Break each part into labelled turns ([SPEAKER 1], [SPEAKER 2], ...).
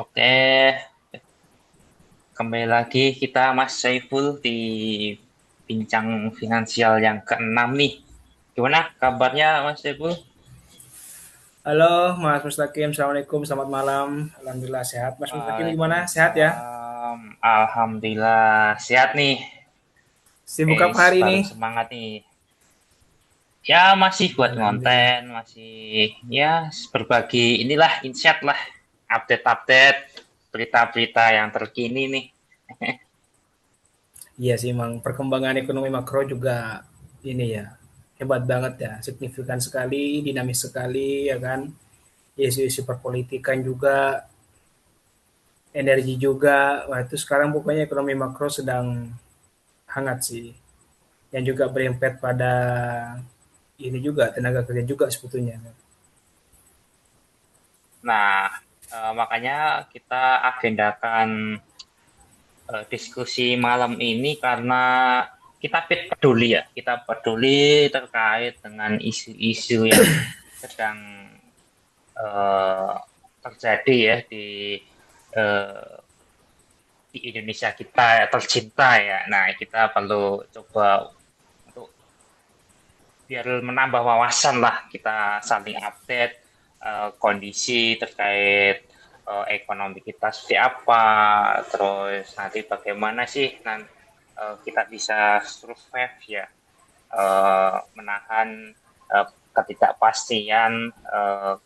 [SPEAKER 1] Oke, kembali lagi kita Mas Saiful di bincang finansial yang keenam nih. Gimana kabarnya Mas Saiful?
[SPEAKER 2] Halo Mas Mustaqim, Assalamualaikum, selamat malam. Alhamdulillah sehat. Mas Mustaqim gimana? Sehat ya?
[SPEAKER 1] Waalaikumsalam. Alhamdulillah sehat nih.
[SPEAKER 2] Sibuk apa hari ini?
[SPEAKER 1] Baru semangat nih. Ya masih buat
[SPEAKER 2] Alhamdulillah.
[SPEAKER 1] konten, masih ya berbagi inilah insight lah, update-update berita-berita yang terkini nih.
[SPEAKER 2] Iya sih, emang perkembangan ekonomi makro juga ini ya, hebat banget ya, signifikan sekali, dinamis sekali, ya kan? Isu-isu perpolitikan juga, energi juga. Wah itu sekarang pokoknya ekonomi makro sedang hangat sih. Yang juga berimpact pada ini juga, tenaga kerja juga sebetulnya.
[SPEAKER 1] Nah, makanya kita agendakan diskusi malam ini karena kita peduli ya, kita peduli terkait dengan isu-isu yang sedang eh, terjadi ya eh, di Indonesia kita tercinta ya. Nah, kita perlu coba untuk biar menambah wawasan lah, kita saling update kondisi terkait ekonomi kita seperti apa, terus nanti bagaimana sih nanti kita bisa survive ya, menahan ketidakpastian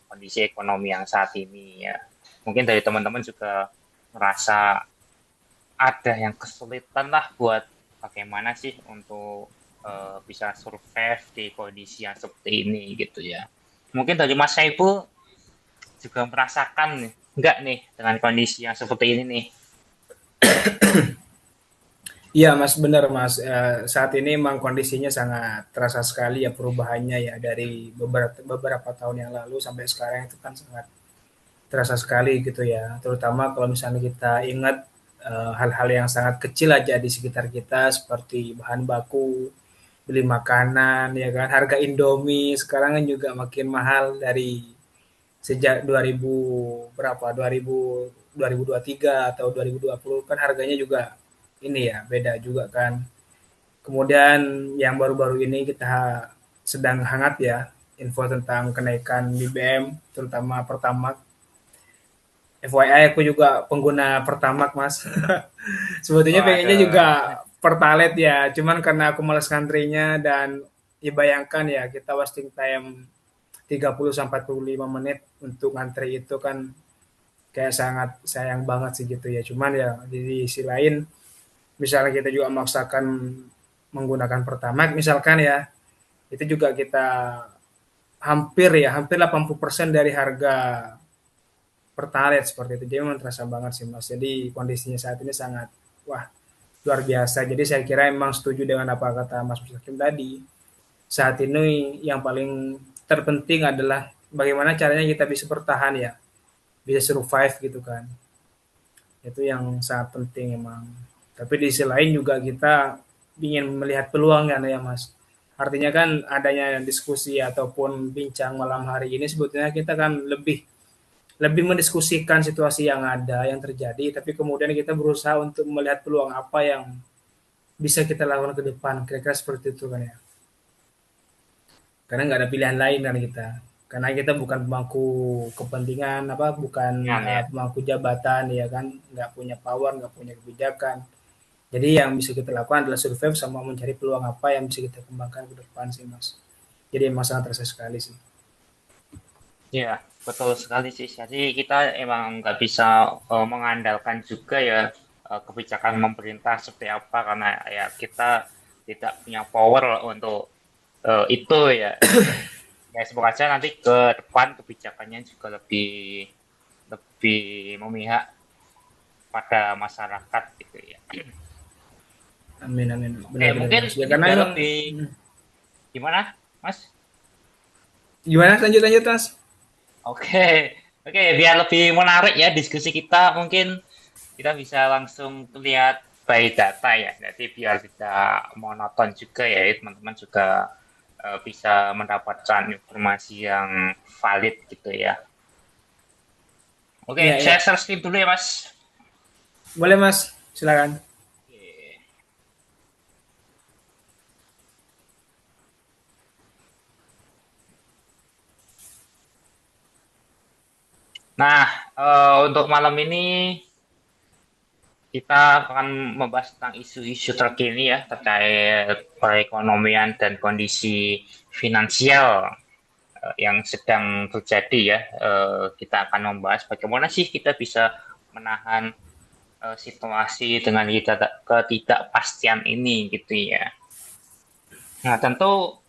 [SPEAKER 1] kondisi ekonomi yang saat ini ya. Mungkin dari teman-teman juga merasa ada yang kesulitan lah buat bagaimana sih untuk bisa survive di kondisi yang seperti ini gitu ya. Mungkin dari Mas Saiful juga merasakan nih, enggak nih dengan kondisi yang seperti ini nih.
[SPEAKER 2] Iya Mas, benar Mas. Saat ini memang kondisinya sangat terasa sekali ya perubahannya ya dari beberapa tahun yang lalu sampai sekarang itu kan sangat terasa sekali gitu ya. Terutama kalau misalnya kita ingat hal-hal yang sangat kecil aja di sekitar kita seperti bahan baku, beli makanan ya kan. Harga Indomie sekarang kan juga makin mahal dari sejak 2000 berapa 2023 atau 2020 kan harganya juga ini ya beda juga kan. Kemudian yang baru-baru ini kita sedang hangat ya info tentang kenaikan BBM terutama Pertamax. FYI aku juga pengguna Pertamax Mas. Sebetulnya pengennya juga
[SPEAKER 1] Waduh,
[SPEAKER 2] Pertalite ya, cuman karena aku malas ngantrinya dan ya bayangkan ya kita wasting time 30 sampai 45 menit untuk ngantri itu kan kayak sangat sayang banget sih gitu ya. Cuman ya di sisi lain misalnya kita juga memaksakan menggunakan Pertamax misalkan ya, itu juga kita hampir 80% dari harga Pertalite seperti itu. Jadi memang terasa banget sih Mas. Jadi kondisinya saat ini sangat wah luar biasa. Jadi saya kira memang setuju dengan apa kata Mas Hakim tadi. Saat ini yang paling terpenting adalah bagaimana caranya kita bisa bertahan ya, bisa survive gitu kan. Itu yang sangat penting emang. Tapi di sisi lain juga kita ingin melihat peluang kan ya Mas. Artinya kan adanya diskusi ataupun bincang malam hari ini sebetulnya kita kan lebih lebih mendiskusikan situasi yang ada yang terjadi tapi kemudian kita berusaha untuk melihat peluang apa yang bisa kita lakukan ke depan kira-kira seperti itu kan ya karena nggak ada pilihan lain kan kita karena kita bukan pemangku kepentingan apa bukan
[SPEAKER 1] ringan ya.
[SPEAKER 2] pemangku jabatan ya kan nggak punya power nggak punya kebijakan jadi yang bisa kita lakukan adalah survive sama mencari peluang apa yang bisa kita kembangkan ke depan sih mas jadi emang sangat terasa sekali sih.
[SPEAKER 1] Ya, betul sekali sih. Jadi kita emang nggak bisa mengandalkan juga ya kebijakan pemerintah seperti apa karena ya kita tidak punya power untuk itu ya. Ya semoga aja nanti ke depan kebijakannya juga lebih lebih memihak pada masyarakat gitu ya.
[SPEAKER 2] Amin amin
[SPEAKER 1] Oke,
[SPEAKER 2] benar-benar
[SPEAKER 1] mungkin
[SPEAKER 2] mas ya
[SPEAKER 1] ini
[SPEAKER 2] karena
[SPEAKER 1] biar
[SPEAKER 2] emang
[SPEAKER 1] lebih gimana, Mas?
[SPEAKER 2] gimana lanjut lanjut mas.
[SPEAKER 1] Oke, oke, biar lebih menarik ya diskusi kita, mungkin kita bisa langsung lihat by data ya. Jadi biar tidak monoton juga ya, teman-teman juga bisa mendapatkan informasi yang valid gitu ya. Oke,
[SPEAKER 2] Iya, iya.
[SPEAKER 1] saya share screen dulu ya, Mas.
[SPEAKER 2] Boleh Mas, silakan.
[SPEAKER 1] Oke. Nah, untuk malam ini kita akan membahas tentang isu-isu terkini ya terkait perekonomian dan kondisi finansial yang sedang terjadi ya. Kita akan membahas bagaimana sih kita bisa menahan situasi dengan ketidakpastian ini gitu ya. Nah, tentu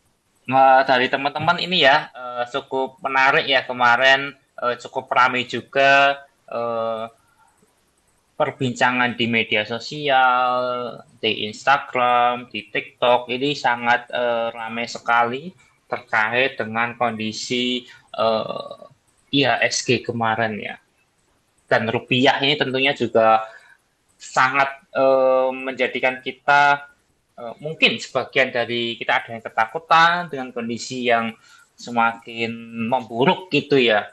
[SPEAKER 1] dari teman-teman ini ya cukup menarik ya kemarin, cukup ramai juga eh, perbincangan di media sosial, di Instagram, di TikTok ini sangat ramai sekali terkait dengan kondisi IHSG kemarin ya. Dan rupiah ini tentunya juga sangat menjadikan kita mungkin sebagian dari kita ada yang ketakutan dengan kondisi yang semakin memburuk gitu ya.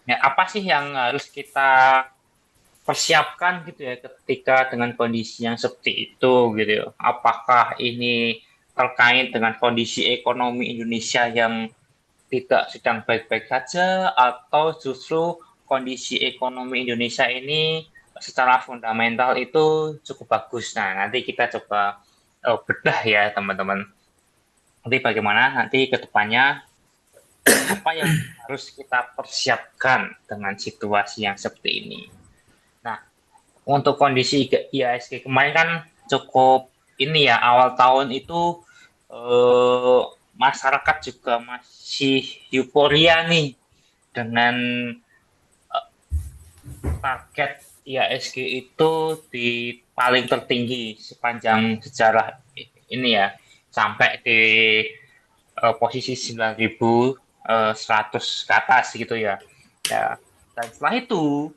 [SPEAKER 1] Ya, apa sih yang harus kita persiapkan gitu ya ketika dengan kondisi yang seperti itu gitu ya. Apakah ini terkait dengan kondisi ekonomi Indonesia yang tidak sedang baik-baik saja atau justru kondisi ekonomi Indonesia ini secara fundamental itu cukup bagus. Nah, nanti kita coba bedah ya teman-teman. Nanti bagaimana nanti ke depannya apa yang harus kita persiapkan dengan situasi yang seperti ini. Nah, untuk kondisi IHSG kemarin kan cukup ini ya awal tahun itu eh, masyarakat juga masih euforia nih dengan target IHSG itu di paling tertinggi sepanjang sejarah ini ya sampai di posisi 9.100 ke atas gitu ya. Ya, dan setelah itu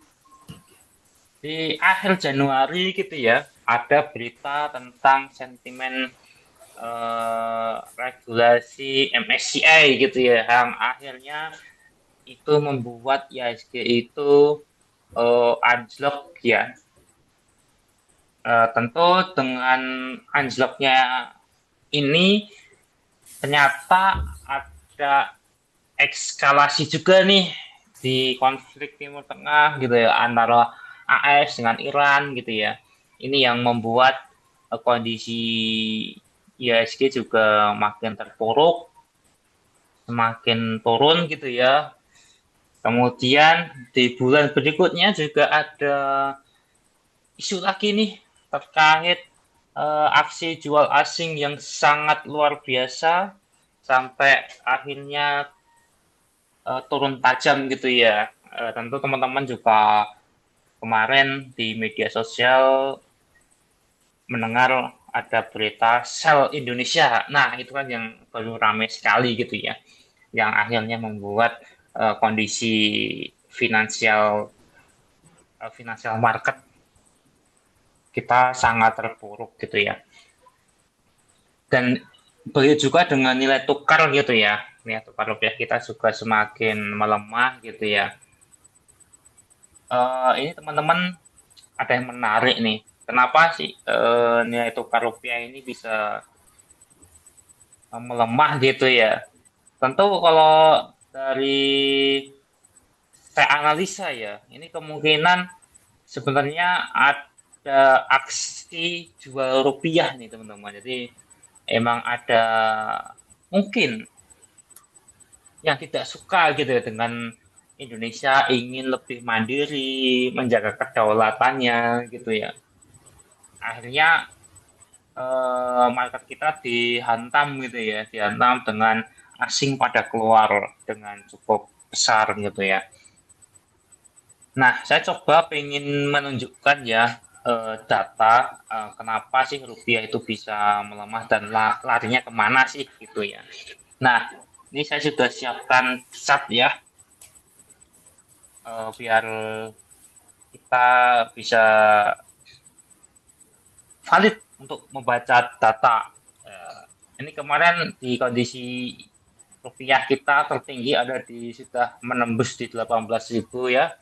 [SPEAKER 1] di akhir Januari gitu ya, ada berita tentang sentimen regulasi MSCI gitu ya, yang akhirnya itu membuat IHSG itu anjlok ya. Tentu dengan anjloknya ini ternyata ada ekskalasi juga nih di konflik Timur Tengah gitu ya antara AS dengan Iran gitu ya. Ini yang membuat kondisi IHSG juga makin terpuruk, semakin turun gitu ya. Kemudian di bulan berikutnya juga ada isu lagi nih terkait aksi jual asing yang sangat luar biasa sampai akhirnya turun tajam gitu ya. Tentu teman-teman juga kemarin di media sosial mendengar ada berita Shell Indonesia. Nah, itu kan yang baru ramai sekali gitu ya. Yang akhirnya membuat kondisi finansial finansial market kita sangat terpuruk gitu ya. Dan begitu juga dengan nilai tukar gitu ya. Nilai tukar rupiah kita juga semakin melemah gitu ya. Ini teman-teman ada yang menarik nih. Kenapa sih nilai tukar rupiah ini bisa melemah gitu ya? Tentu kalau dari saya analisa ya, ini kemungkinan sebenarnya ada aksi jual rupiah nih teman-teman. Jadi emang ada mungkin yang tidak suka gitu ya dengan Indonesia ingin lebih mandiri, menjaga kedaulatannya gitu ya. Akhirnya market kita dihantam gitu ya, dihantam dengan asing pada keluar dengan cukup besar gitu ya. Nah, saya coba pengen menunjukkan ya data kenapa sih rupiah itu bisa melemah dan larinya kemana sih gitu ya. Nah, ini saya sudah siapkan chart ya biar kita bisa valid untuk membaca data. Ini kemarin di kondisi rupiah kita tertinggi ada di sudah menembus di 18.000 ya.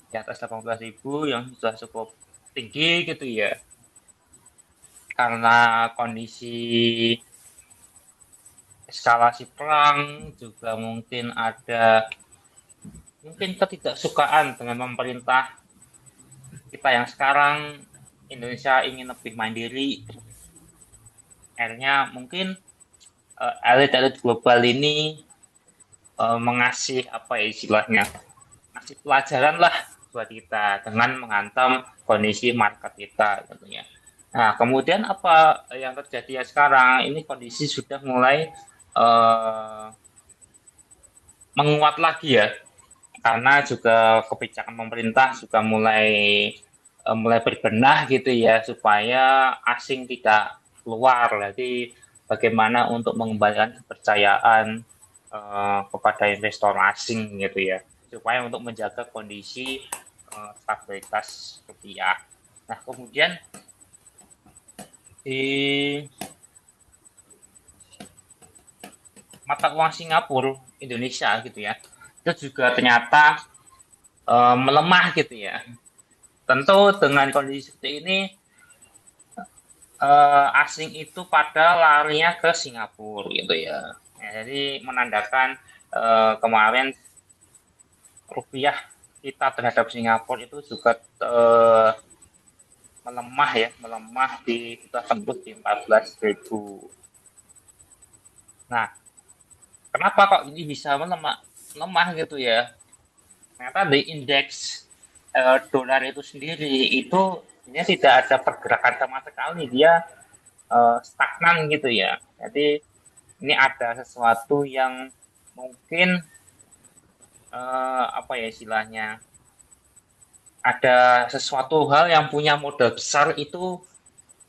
[SPEAKER 1] di atas 18.000 yang sudah cukup tinggi gitu ya. Karena kondisi eskalasi perang juga mungkin ketidaksukaan dengan pemerintah kita yang sekarang. Indonesia ingin lebih mandiri, akhirnya mungkin elit-elit global ini mengasih apa ya istilahnya, ngasih pelajaran lah buat kita dengan menghantam kondisi market kita tentunya. Nah, kemudian apa yang terjadi ya sekarang ini, kondisi sudah mulai uh, menguat lagi ya, karena juga kebijakan pemerintah juga mulai berbenah gitu ya, supaya asing tidak keluar. Jadi bagaimana untuk mengembalikan kepercayaan kepada investor asing gitu ya, supaya untuk menjaga kondisi stabilitas rupiah. Nah, kemudian di mata uang Singapura Indonesia gitu ya, itu juga ternyata melemah gitu ya. Tentu dengan kondisi seperti ini, asing itu pada larinya ke Singapura gitu ya. Ya, jadi menandakan kemarin rupiah kita terhadap Singapura itu juga melemah di kita tembus di 14.000. Nah, kenapa kok ini bisa melemah gitu ya? Ternyata di indeks dolar itu sendiri itu ini tidak ada pergerakan sama sekali, dia stagnan gitu ya. Jadi ini ada sesuatu yang mungkin apa ya istilahnya, ada sesuatu hal yang punya modal besar itu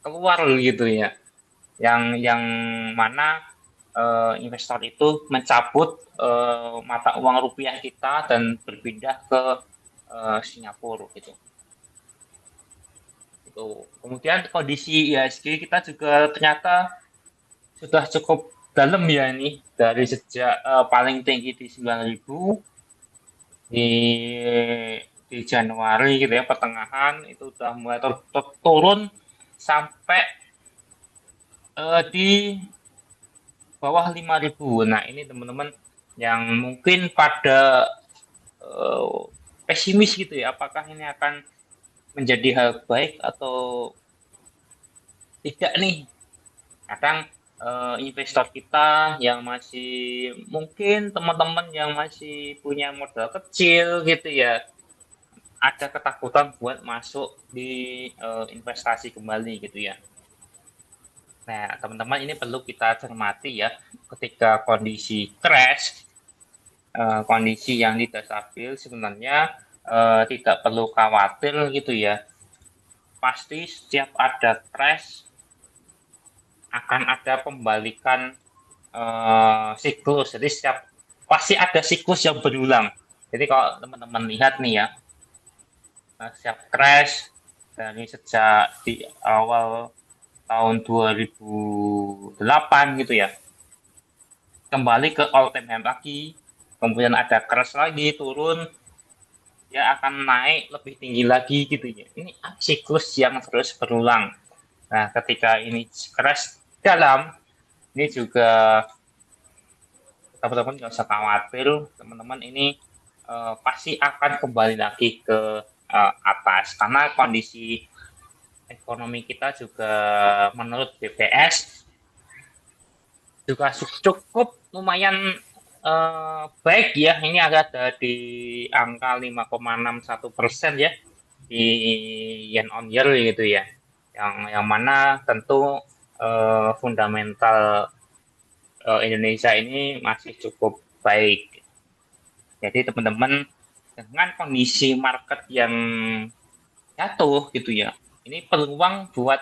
[SPEAKER 1] keluar gitu ya, yang mana investor itu mencabut mata uang rupiah kita dan berpindah ke Singapura gitu. Itu. Kemudian kondisi IHSG kita juga ternyata sudah cukup dalam ya, ini dari sejak paling tinggi di 9.000 di Januari gitu ya, pertengahan itu udah mulai turun sampai di bawah 5.000. Nah, ini teman-teman yang mungkin pada eh, pesimis gitu ya, apakah ini akan menjadi hal baik atau tidak nih. Kadang investor kita yang masih, mungkin teman-teman yang masih punya modal kecil gitu ya, ada ketakutan buat masuk di investasi kembali gitu ya. Nah, teman-teman ini perlu kita cermati ya, ketika kondisi crash, kondisi yang tidak stabil, sebenarnya tidak perlu khawatir gitu ya. Pasti setiap ada crash akan ada pembalikan siklus. Jadi pasti ada siklus yang berulang. Jadi kalau teman-teman lihat nih ya, setiap crash dari sejak di awal tahun 2008 gitu ya, kembali ke all time high lagi, kemudian ada crash lagi, turun, ya akan naik lebih tinggi lagi gitu ya. Ini siklus yang terus berulang. Nah, ketika ini crash dalam, ini juga teman-teman nggak usah khawatir, teman-teman ini pasti akan kembali lagi ke atas, karena kondisi ekonomi kita juga menurut BPS juga cukup lumayan baik ya. Ini ada di angka 5,61% ya di yen on year gitu ya. Yang mana tentu fundamental Indonesia ini masih cukup baik. Jadi teman-teman, dengan kondisi market yang jatuh gitu ya, ini peluang buat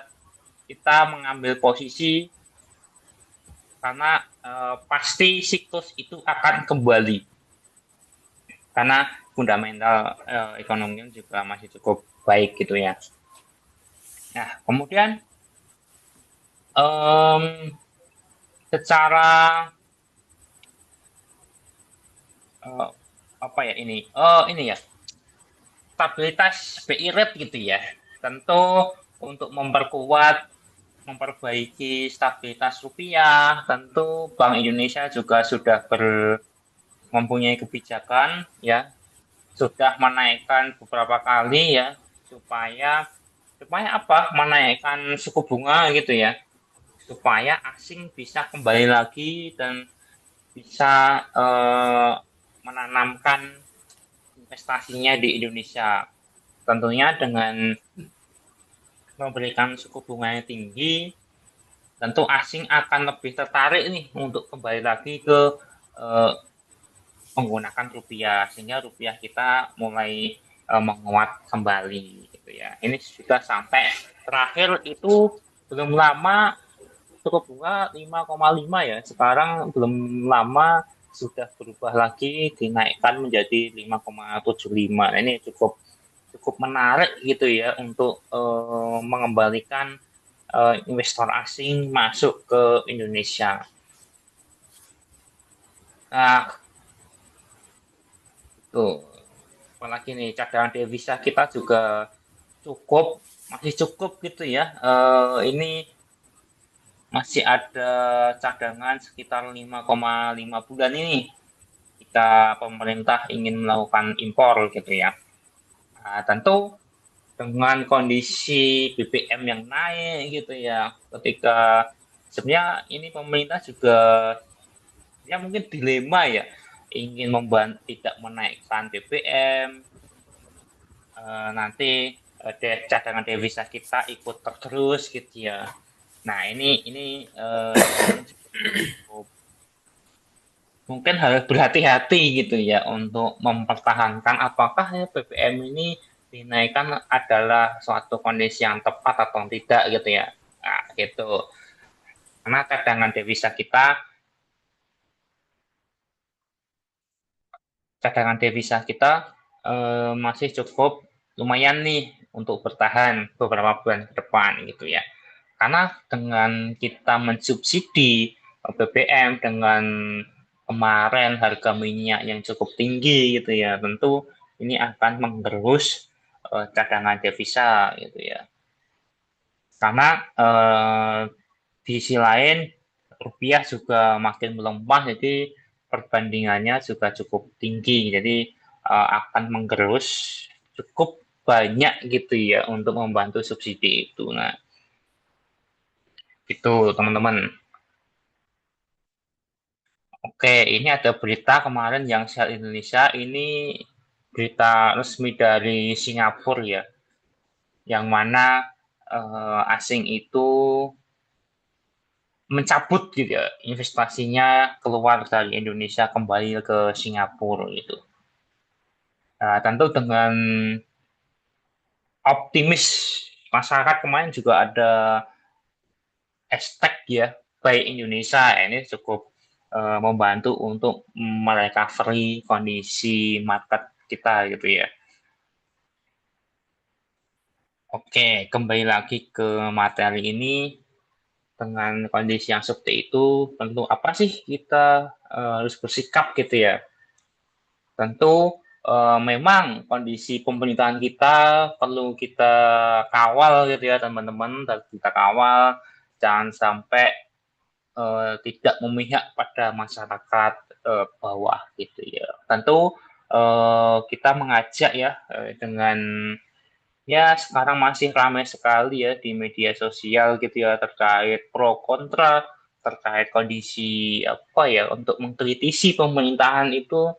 [SPEAKER 1] kita mengambil posisi, karena pasti siklus itu akan kembali, karena fundamental ekonomi juga masih cukup baik gitu ya. Nah, kemudian um, secara uh, apa ya ini, ini ya, stabilitas BI rate gitu ya. Tentu untuk memperbaiki stabilitas rupiah, tentu Bank Indonesia juga sudah mempunyai kebijakan ya, sudah menaikkan beberapa kali ya, supaya supaya apa? Menaikkan suku bunga gitu ya, supaya asing bisa kembali lagi dan bisa menanamkan investasinya di Indonesia. Tentunya dengan memberikan suku bunga yang tinggi, tentu asing akan lebih tertarik nih untuk kembali lagi ke eh, menggunakan rupiah, sehingga rupiah kita mulai menguat kembali gitu ya. Ini sudah sampai terakhir itu belum lama suku bunga 5,5 ya. Sekarang belum lama sudah berubah lagi dinaikkan menjadi 5,75. Ini cukup cukup menarik gitu ya untuk mengembalikan investor asing masuk ke Indonesia. Nah, tuh apalagi nih cadangan devisa kita juga masih cukup gitu ya. Ini masih ada cadangan sekitar 5,5 bulan ini jika pemerintah ingin melakukan impor gitu ya. Nah, tentu dengan kondisi BBM yang naik gitu ya, ketika sebenarnya ini pemerintah juga ya mungkin dilema ya, ingin membantu tidak menaikkan BBM, nanti cadangan devisa kita ikut tergerus gitu ya. Nah ini mungkin harus berhati-hati gitu ya untuk mempertahankan apakah ya BBM ini dinaikkan adalah suatu kondisi yang tepat atau tidak gitu ya. Nah, gitu. Karena cadangan devisa kita masih cukup lumayan nih untuk bertahan beberapa bulan ke depan gitu ya. Karena dengan kita mensubsidi BBM dengan kemarin harga minyak yang cukup tinggi gitu ya, tentu ini akan menggerus cadangan devisa gitu ya. Karena di sisi lain rupiah juga makin melemah, jadi perbandingannya juga cukup tinggi, jadi akan menggerus cukup banyak gitu ya untuk membantu subsidi itu. Nah, itu teman-teman. Oke, ini ada berita kemarin yang share Indonesia, ini berita resmi dari Singapura ya, yang mana asing itu mencabut gitu ya investasinya keluar dari Indonesia kembali ke Singapura itu. Nah, tentu dengan optimis masyarakat kemarin juga ada hashtag ya Buy Indonesia. Ini cukup membantu untuk merecovery kondisi market kita gitu ya. Oke, kembali lagi ke materi ini dengan kondisi yang seperti itu, tentu apa sih kita harus bersikap gitu ya. Tentu memang kondisi pemerintahan kita perlu kita kawal gitu ya teman-teman, kita kawal jangan sampai tidak memihak pada masyarakat bawah gitu ya. Tentu kita mengajak ya dengan ya sekarang masih ramai sekali ya di media sosial gitu ya terkait pro kontra terkait kondisi apa ya untuk mengkritisi pemerintahan itu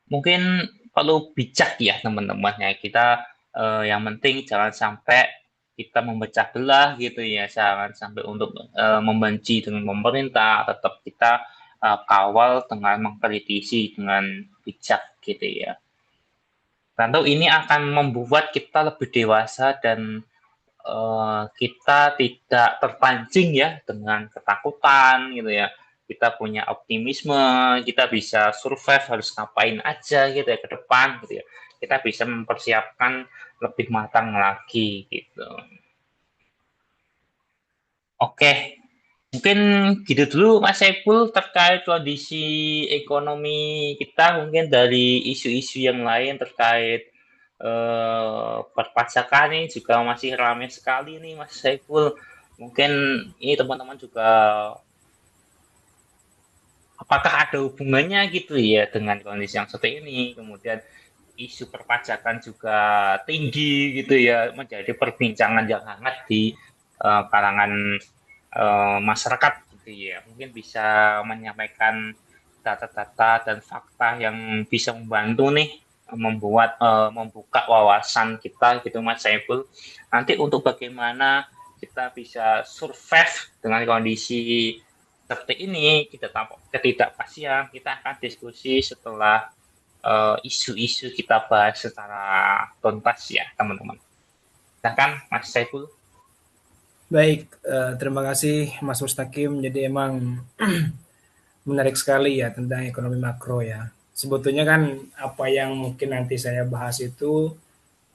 [SPEAKER 1] mungkin perlu bijak ya teman-teman ya kita yang penting jangan sampai kita memecah belah gitu ya jangan sampai untuk membenci dengan pemerintah tetap kita kawal dengan mengkritisi dengan bijak gitu ya. Tentu ini akan membuat kita lebih dewasa dan kita tidak terpancing ya dengan ketakutan gitu ya. Kita punya optimisme, kita bisa survive harus ngapain aja gitu ya ke depan gitu ya. Kita bisa mempersiapkan lebih matang lagi gitu. Oke, mungkin gitu dulu Mas Saiful terkait kondisi ekonomi kita mungkin dari isu-isu yang lain terkait perpajakan ini juga masih ramai sekali nih Mas Saiful. Mungkin ini teman-teman juga apakah ada hubungannya gitu ya dengan kondisi yang seperti ini? Kemudian isu perpajakan juga tinggi gitu ya, menjadi perbincangan yang hangat di kalangan masyarakat gitu ya. Mungkin bisa menyampaikan data-data dan fakta yang bisa membantu nih membuka wawasan kita gitu Mas Saiful. Nanti untuk bagaimana kita bisa survive dengan kondisi seperti ini, kita tampak ketidakpastian, kita akan diskusi setelah isu-isu kita bahas secara tuntas ya teman-teman. Silahkan Mas Saiful.
[SPEAKER 2] Baik, terima kasih Mas Mustaqim. Jadi emang menarik sekali ya tentang ekonomi makro ya. Sebetulnya kan apa yang mungkin nanti saya bahas itu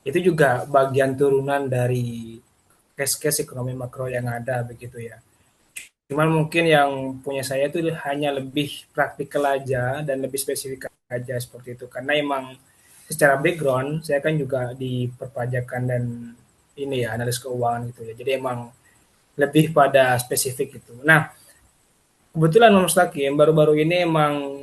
[SPEAKER 2] juga bagian turunan dari case-case ekonomi makro yang ada begitu ya. Cuman mungkin yang punya saya itu hanya lebih praktikal aja dan lebih spesifik aja seperti itu. Karena emang secara background saya kan juga di perpajakan dan ini ya analis keuangan gitu ya. Jadi emang lebih pada spesifik itu. Nah, kebetulan Mas Mustaqim baru-baru ini emang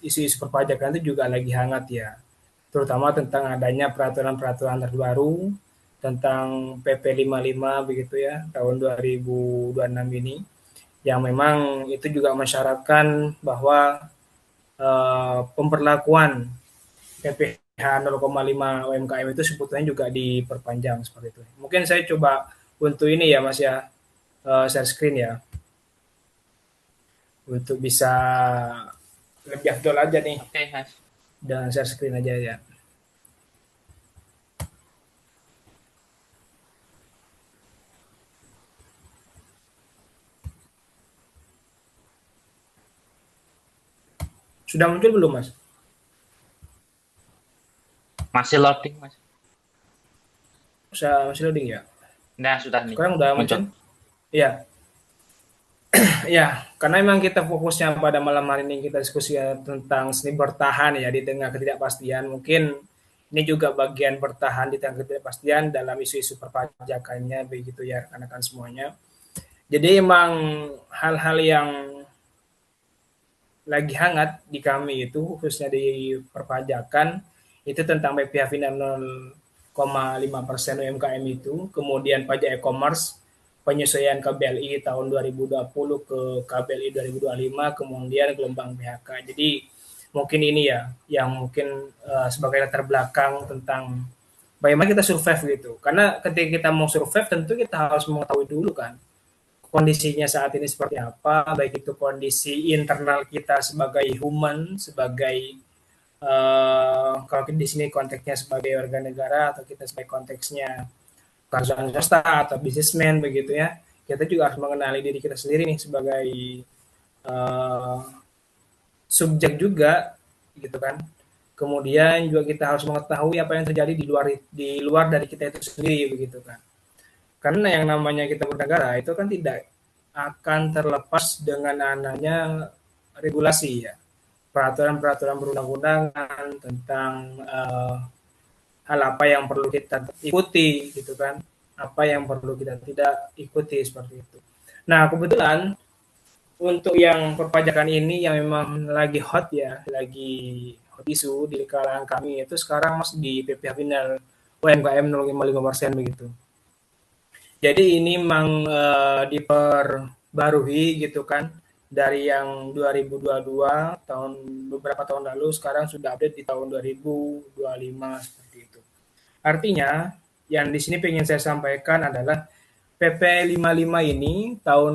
[SPEAKER 2] isu-isu perpajakan itu juga lagi hangat ya, terutama tentang adanya peraturan-peraturan terbaru tentang PP 55 begitu ya tahun 2026 ini, yang memang itu juga mensyaratkan bahwa pemberlakuan PPh 0,5 UMKM itu sebetulnya juga diperpanjang seperti itu. Mungkin saya coba untuk ini ya Mas ya, share screen ya untuk bisa lebih afdol aja nih,
[SPEAKER 1] Oke Mas.
[SPEAKER 2] dan share screen aja ya. Sudah muncul belum Mas?
[SPEAKER 1] Masih loading Mas.
[SPEAKER 2] Masih loading ya?
[SPEAKER 1] Nah sudah nih
[SPEAKER 2] Sekarang udah
[SPEAKER 1] muncul.
[SPEAKER 2] muncul? Iya, ya, karena memang kita fokusnya pada malam hari ini kita diskusi ya tentang seni bertahan ya di tengah ketidakpastian. Mungkin ini juga bagian bertahan di tengah ketidakpastian dalam isu-isu perpajakannya begitu ya rekan-rekan semuanya. Jadi emang hal-hal yang lagi hangat di kami itu khususnya di perpajakan itu tentang BPH final 0,5% UMKM itu, kemudian pajak e-commerce, penyesuaian KBLI tahun 2020 ke KBLI 2025, kemudian gelombang PHK. Jadi mungkin ini ya yang mungkin sebagai latar belakang tentang bagaimana kita survive gitu. Karena ketika kita mau survive tentu kita harus mengetahui dulu kan kondisinya saat ini seperti apa, baik itu kondisi internal kita sebagai human, sebagai kalau di sini konteksnya sebagai warga negara atau kita sebagai konteksnya perusahaan swasta atau bisnismen begitu ya, kita juga harus mengenali diri kita sendiri nih sebagai uh, subjek juga gitu kan. Kemudian juga kita harus mengetahui apa yang terjadi di luar dari kita itu sendiri begitu kan. Karena yang namanya kita bernegara itu kan tidak akan terlepas dengan adanya regulasi ya, peraturan-peraturan perundang-undangan tentang hal apa yang perlu kita ikuti gitu kan, apa yang perlu kita tidak ikuti seperti itu. Nah kebetulan untuk yang perpajakan ini yang memang lagi hot ya, lagi hot isu di kalangan kami itu sekarang mas di PPh final UMKM 0,5% begitu. Jadi ini memang diperbarui gitu kan dari yang 2022 tahun beberapa tahun lalu, sekarang sudah update di tahun 2025 seperti itu. Artinya yang di sini pengen saya sampaikan adalah PP 55 ini tahun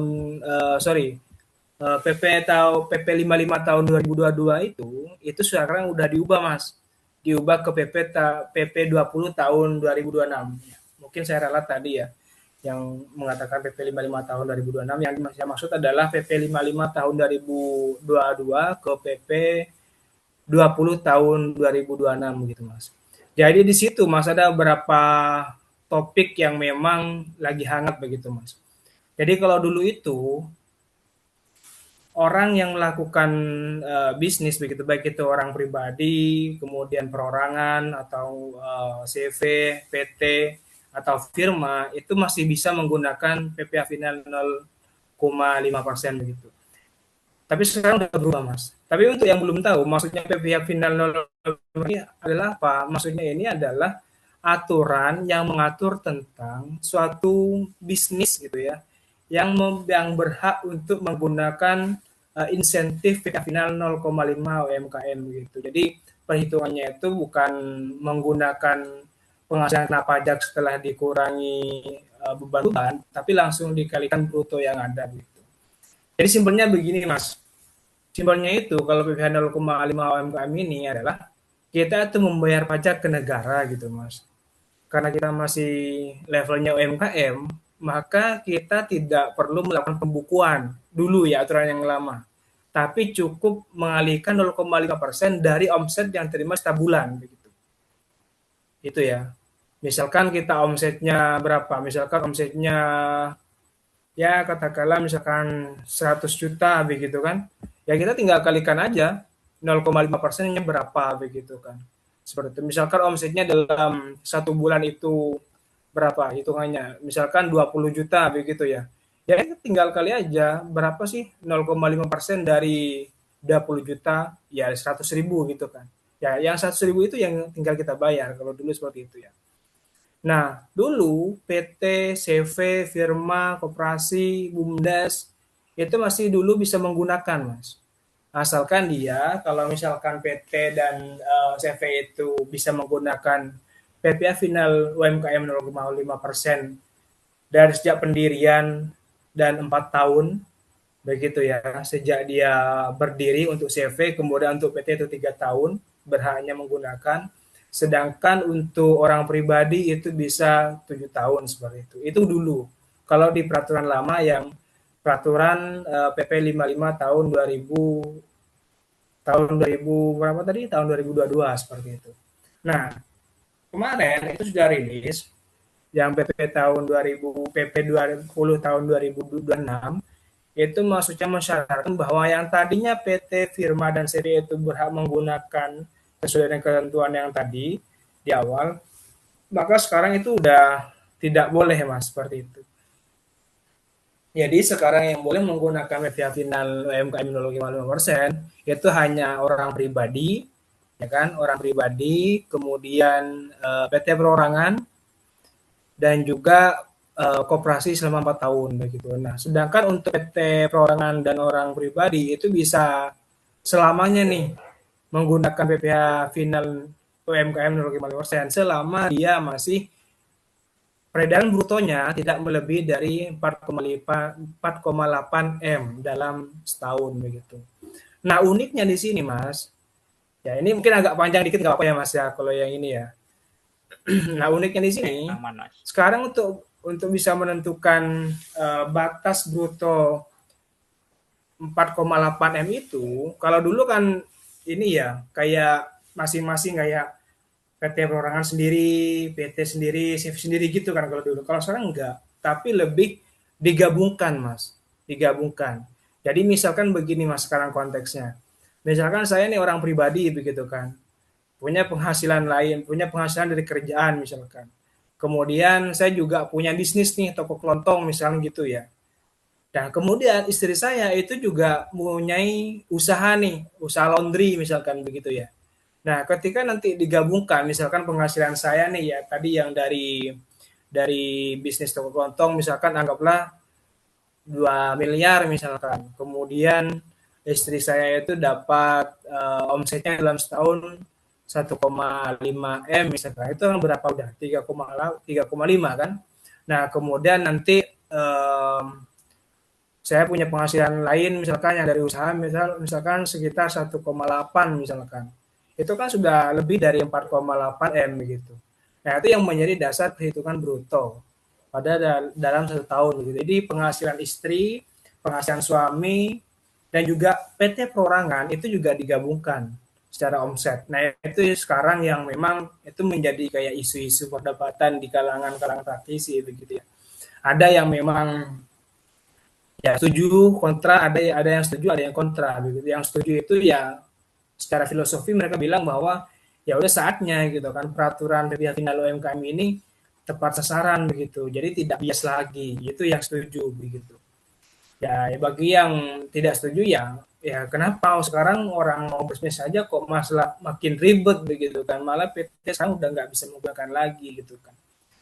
[SPEAKER 2] PP 55 tahun 2022 itu sekarang udah diubah Mas. Diubah ke PP 20 tahun 2026. Mungkin saya ralat tadi ya yang mengatakan PP 55 tahun 2026, yang saya maksud adalah PP 55 tahun 2022 ke PP 20 tahun 2026 gitu Mas. Jadi di situ Mas ada beberapa topik yang memang lagi hangat begitu Mas. Jadi kalau dulu itu orang yang melakukan bisnis begitu, baik itu orang pribadi, kemudian perorangan atau CV, PT atau firma itu masih bisa menggunakan PPh final 0,5% begitu. Tapi sekarang udah berubah mas. Tapi untuk yang belum tahu, maksudnya PPh final 0,5 ini adalah apa? Maksudnya ini adalah aturan yang mengatur tentang suatu bisnis gitu ya, yang berhak untuk menggunakan insentif PPh final 0,5 UMKM gitu. Jadi perhitungannya itu bukan menggunakan penghasilan kena pajak setelah dikurangi beban-beban, tapi langsung dikalikan bruto yang ada gitu. Jadi simpelnya begini mas, simpelnya itu kalau PPh 0,5 UMKM ini adalah kita itu membayar pajak ke negara gitu mas. Karena kita masih levelnya UMKM, maka kita tidak perlu melakukan pembukuan dulu ya aturan yang lama. Tapi cukup mengalihkan 0,5% dari omset yang terima setiap bulan begitu. Itu ya. Misalkan kita omsetnya berapa? Misalkan omsetnya ya katakanlah misalkan 100 juta begitu kan. Ya kita tinggal kalikan aja 0,5%-nya berapa begitu kan. Seperti itu. Misalkan omsetnya dalam satu bulan itu berapa hitungannya? Misalkan 20 juta begitu ya. Ya tinggal kali aja berapa sih 0,5% dari 20 juta ya 100.000 gitu kan. Ya yang 100.000 itu yang tinggal kita bayar kalau dulu seperti itu ya. Nah, dulu PT, CV, firma, koperasi, BUMDes itu masih dulu bisa menggunakan, Mas. Asalkan dia kalau misalkan PT dan CV itu bisa menggunakan PPh final UMKM 0,5% dari sejak pendirian dan 4 tahun begitu ya. Sejak dia berdiri untuk CV, kemudian untuk PT itu 3 tahun berhaknya menggunakan. Sedangkan untuk orang pribadi itu bisa 7 tahun seperti itu. Itu dulu. Kalau di peraturan lama yang peraturan PP 55 tahun 2000 berapa tadi? Tahun 2022 seperti itu. Nah, kemarin itu sudah rilis yang PP tahun 2000 PP 20 tahun 2026 itu maksudnya mensyaratkan bahwa yang tadinya PT, firma, dan seri itu berhak menggunakan sesuai dengan ketentuan yang tadi di awal, maka sekarang itu udah tidak boleh mas seperti itu. Jadi sekarang yang boleh menggunakan PPh final UMKM 0,5% itu hanya orang pribadi, ya kan, orang pribadi, kemudian PT perorangan, dan juga koperasi selama 4 tahun begitu. Nah, sedangkan untuk PT perorangan dan orang pribadi itu bisa selamanya nih menggunakan PPh final UMKM 0,5% selama dia masih peredaran brutonya tidak melebihi dari 4,8 M dalam setahun begitu. Nah, uniknya di sini Mas, ya ini mungkin agak panjang dikit nggak apa ya Mas ya kalau yang ini ya. Nah, uniknya di sini
[SPEAKER 1] Aman, Mas.
[SPEAKER 2] sekarang untuk bisa menentukan batas bruto 4,8 M itu, kalau dulu kan ini ya kayak masing-masing kayak PT perorangan sendiri, PT sendiri, CV sendiri gitu kan kalau dulu. Kalau sekarang enggak, tapi lebih digabungkan mas, digabungkan. Jadi misalkan begini mas sekarang konteksnya. Misalkan saya nih orang pribadi begitu kan, punya penghasilan lain, punya penghasilan dari kerjaan misalkan. Kemudian saya juga punya bisnis nih, toko kelontong misalnya gitu ya. Nah, kemudian istri saya itu juga mempunyai usaha nih, usaha laundry misalkan begitu ya. Nah, ketika nanti digabungkan, misalkan penghasilan saya nih ya, tadi yang dari bisnis toko kelontong misalkan anggaplah 2 miliar misalkan. Kemudian istri saya itu dapat omsetnya dalam setahun 1,5 M misalkan. Itu kan berapa udah? 3,5 kan. Nah, kemudian nanti saya punya penghasilan lain misalkan yang dari usaha misalkan sekitar 1,8 misalkan. Itu kan sudah lebih dari 4,8 M begitu. Nah, itu yang menjadi dasar perhitungan bruto pada dalam satu tahun begitu. Jadi penghasilan istri, penghasilan suami, dan juga PT perorangan itu juga digabungkan secara omset. Nah, itu sekarang yang memang itu menjadi kayak isu-isu perdebatan di kalangan praktisi begitu ya. Ada yang memang Ya setuju, kontra, ada yang setuju, ada yang kontra begitu. Yang setuju itu ya secara filosofi mereka bilang bahwa ya udah saatnya gitu kan peraturan PPh final UMKM ini tepat sasaran begitu. Jadi tidak bias lagi. Itu yang setuju begitu. Ya, ya bagi yang tidak setuju ya kenapa sekarang orang mau bisnis saja kok masalah makin ribet begitu kan. Malah PT sekarang udah nggak bisa menggunakan lagi gitu kan.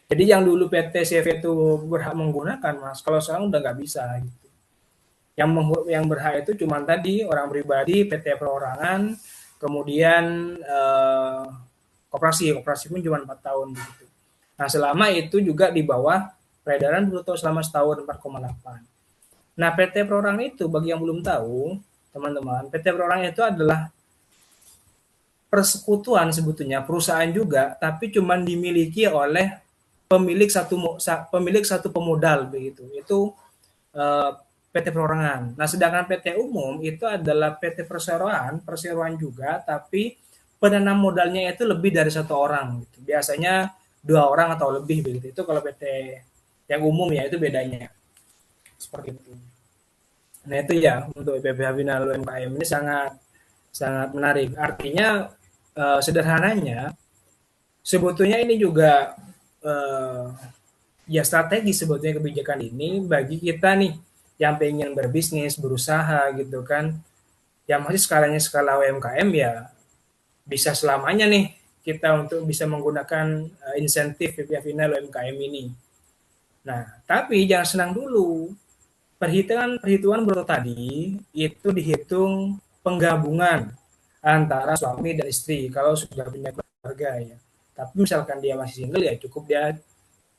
[SPEAKER 2] Jadi yang dulu PT CV itu berhak menggunakan Mas, kalau sekarang udah nggak bisa gitu. Yang berhak itu cuma tadi orang pribadi, PT perorangan, kemudian koperasi pun cuma 4 tahun begitu. Nah, selama itu juga di bawah peredaran bruto selama setahun 4,8. Nah, PT perorangan itu bagi yang belum tahu, teman-teman, PT perorangan itu adalah persekutuan sebetulnya, perusahaan juga, tapi cuma dimiliki oleh pemilik satu pemodal begitu. Itu PT perorangan. Nah, sedangkan PT umum itu adalah PT perseroan juga, tapi penanam modalnya itu lebih dari satu orang. Gitu. Biasanya 2 orang atau lebih begitu. Itu kalau PT yang umum ya itu bedanya seperti itu. Nah itu ya untuk PPh Final UMKM ini sangat sangat menarik. Artinya sederhananya sebetulnya ini juga eh, ya strategi sebetulnya kebijakan ini bagi kita nih yang pengen berbisnis, berusaha gitu kan. Yang masih skalanya skala UMKM ya bisa selamanya nih kita untuk bisa menggunakan insentif PPh Final UMKM ini. Nah, tapi jangan senang dulu. Perhitungan bruto tadi itu dihitung penggabungan antara suami dan istri kalau sudah punya keluarga ya. Tapi misalkan dia masih single ya cukup dia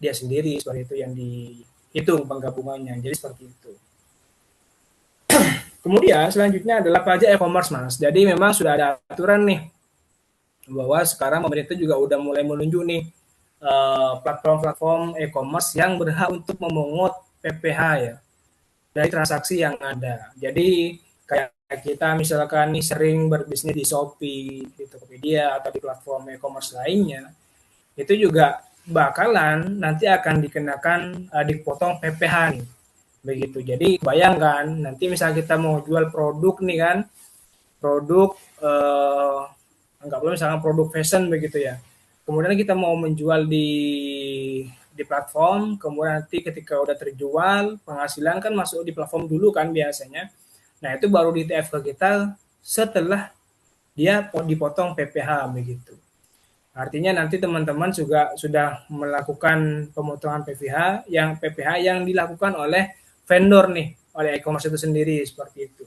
[SPEAKER 2] dia sendiri seperti itu yang dihitung penggabungannya. Jadi seperti itu. Kemudian selanjutnya adalah pajak e-commerce Mas. Jadi memang sudah ada aturan nih bahwa sekarang pemerintah juga udah mulai menunjuk nih platform-platform e-commerce yang berhak untuk memungut PPh ya dari transaksi yang ada. Jadi kayak kita misalkan nih sering berbisnis di Shopee, di Tokopedia atau di platform e-commerce lainnya, itu juga bakalan nanti akan dikenakan dipotong PPh nih. Begitu. Jadi bayangkan nanti misalnya kita mau jual produk nih kan, produk anggaplah misalkan produk fashion begitu ya. Kemudian kita mau menjual di platform, kemudian nanti ketika udah terjual, penghasilan kan masuk di platform dulu kan biasanya. Nah, itu baru di TF ke kita setelah dia dipotong PPh begitu. Artinya nanti teman-teman juga sudah melakukan pemotongan PPh yang dilakukan oleh vendor nih, oleh e-commerce itu sendiri seperti itu.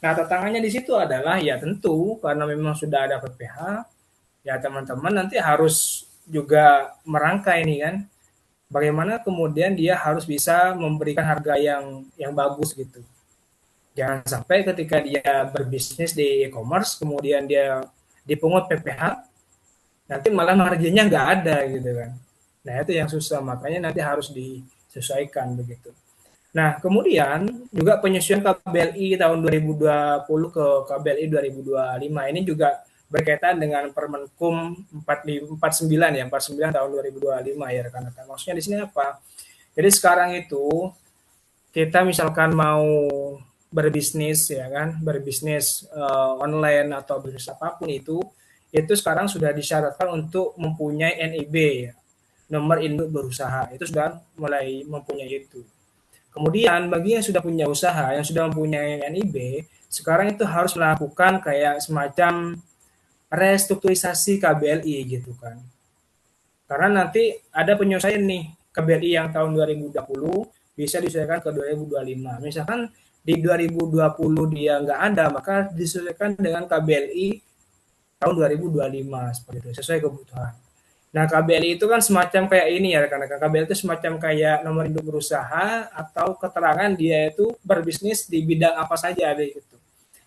[SPEAKER 2] Nah, tantangannya di situ adalah ya tentu karena memang sudah ada PPh, ya teman-teman nanti harus juga merangkai ini kan bagaimana kemudian dia harus bisa memberikan harga yang bagus gitu. Jangan sampai ketika dia berbisnis di e-commerce kemudian dia dipungut PPh nanti malah marginnya nggak ada gitu kan. Nah itu yang susah makanya nanti harus disesuaikan begitu. Nah kemudian juga penyesuaian KBLI tahun 2020 ke KBLI 2025 ini juga berkaitan dengan Permenkum 49 ya 49 tahun 2025 ya rekan-rekan. Maksudnya di sini apa? Jadi sekarang itu kita misalkan mau berbisnis ya kan, berbisnis online atau bisnis apapun itu sekarang sudah disyaratkan untuk mempunyai NIB ya, nomor induk berusaha. Itu sudah mulai mempunyai itu. Kemudian bagi yang sudah punya usaha, yang sudah mempunyai NIB, sekarang itu harus melakukan kayak semacam restrukturisasi KBLI gitu kan. Karena nanti ada penyesuaian nih KBLI yang tahun 2020 bisa disesuaikan ke 2025. Misalkan di 2020 dia nggak ada, maka disesuaikan dengan KBLI tahun 2025 seperti itu, sesuai kebutuhan. Nah, KBLI itu kan semacam kayak ini ya rekan-rekan. KBLI itu semacam kayak nomor induk berusaha atau keterangan dia itu berbisnis di bidang apa saja gitu.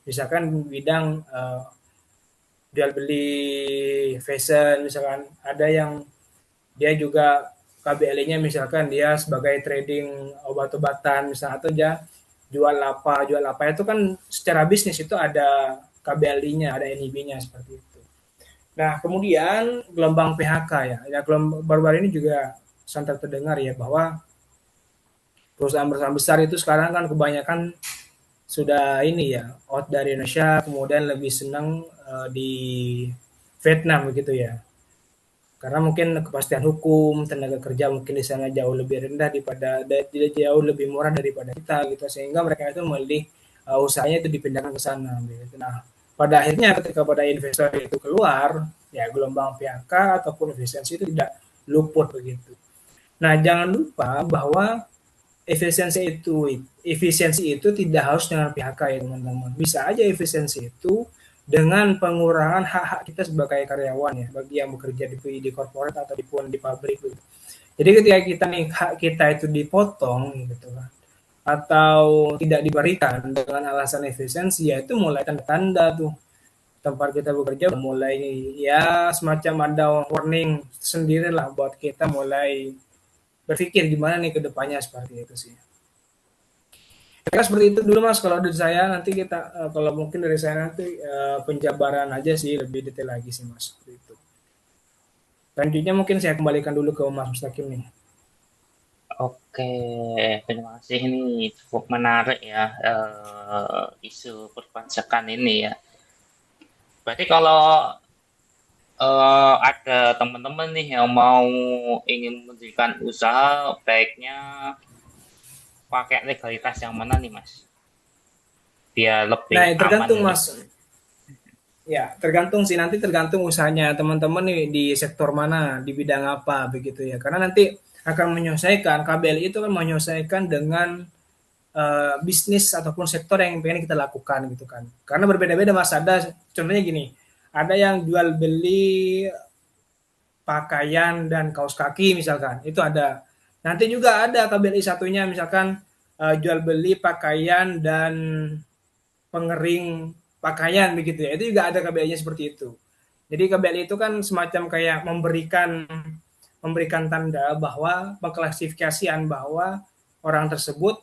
[SPEAKER 2] Misalkan bidang jual beli fashion, misalkan ada yang dia juga KBLI-nya misalkan dia sebagai trading obat-obatan misalnya atau dia jual apa itu kan secara bisnis itu ada KBLI-nya, ada NIB-nya seperti itu. Nah, kemudian gelombang PHK ya. Ya gelombang baru-baru ini juga sangat terdengar ya bahwa perusahaan-perusahaan besar itu sekarang kan kebanyakan sudah ini ya, out dari Indonesia, kemudian lebih senang di Vietnam begitu ya. Karena mungkin kepastian hukum, tenaga kerja mungkin di sana jauh lebih rendah daripada jauh lebih murah daripada kita gitu, sehingga mereka itu memilih usahanya itu dipindahkan ke sana gitu. Nah, pada akhirnya ketika pada investor itu keluar, ya gelombang PHK ataupun efisiensi itu tidak luput begitu. Nah, jangan lupa bahwa efisiensi itu tidak harus dengan PHK ya teman-teman. Bisa aja efisiensi itu dengan pengurangan hak-hak kita sebagai karyawan ya, bagi yang bekerja di corporate ataupun di pabrik gitu. Jadi ketika kita nih hak kita itu dipotong gitu kan, atau tidak diberikan dengan alasan efisiensi, ya itu mulai tanda-tanda tuh tempat kita bekerja mulai ya semacam ada warning sendiri lah buat kita mulai berpikir gimana nih ke depannya seperti itu sih. Kira seperti itu dulu Mas kalau dari saya, nanti kita kalau mungkin dari saya nanti penjabaran aja sih lebih detail lagi sih Mas seperti itu. Selanjutnya mungkin saya kembalikan dulu ke Mas Mustaqim nih.
[SPEAKER 1] Oke, terima kasih. Ini cukup menarik ya, isu perpajakan ini ya. Berarti kalau ada teman-teman nih yang mau ingin mendirikan usaha, baiknya pakai legalitas yang mana nih, Mas? Biar lebih
[SPEAKER 2] Nah,
[SPEAKER 1] aman
[SPEAKER 2] tergantung
[SPEAKER 1] gitu.
[SPEAKER 2] Mas. Ya, tergantung sih, nanti tergantung usahanya teman-teman nih di sektor mana, di bidang apa begitu ya. Karena nanti akan menyesuaikan, KBLI itu kan menyesuaikan dengan bisnis ataupun sektor yang pengen kita lakukan gitu kan. Karena berbeda-beda Mas, ada contohnya gini, ada yang jual beli pakaian dan kaos kaki misalkan, itu ada. Nanti juga ada KBLI satunya misalkan jual beli pakaian dan pengering pakaian begitu ya. Itu juga ada KBLI-nya seperti itu. Jadi KBLI itu kan semacam kayak memberikan tanda bahwa pengklasifikasian bahwa orang tersebut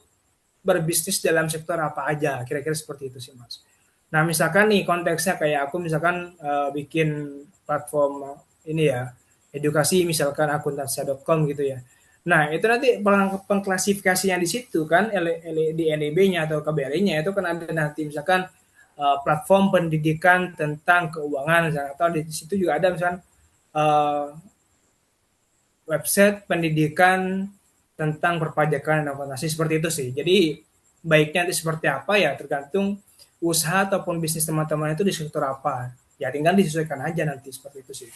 [SPEAKER 2] berbisnis dalam sektor apa aja, kira-kira seperti itu sih Mas. Nah misalkan nih konteksnya kayak aku misalkan bikin platform ini ya, edukasi misalkan akuntansia.com gitu ya. Nah itu nanti pengklasifikasinya di situ kan di NIB-nya atau KBRI-nya itu kan ada nanti misalkan platform pendidikan tentang keuangan misalkan, atau di situ juga ada misalkan uh, website pendidikan tentang perpajakan dan akuntansi seperti itu sih. Jadi baiknya nanti seperti apa ya tergantung usaha ataupun bisnis teman-teman itu di sektor apa. Ya tinggal disesuaikan aja nanti seperti itu sih.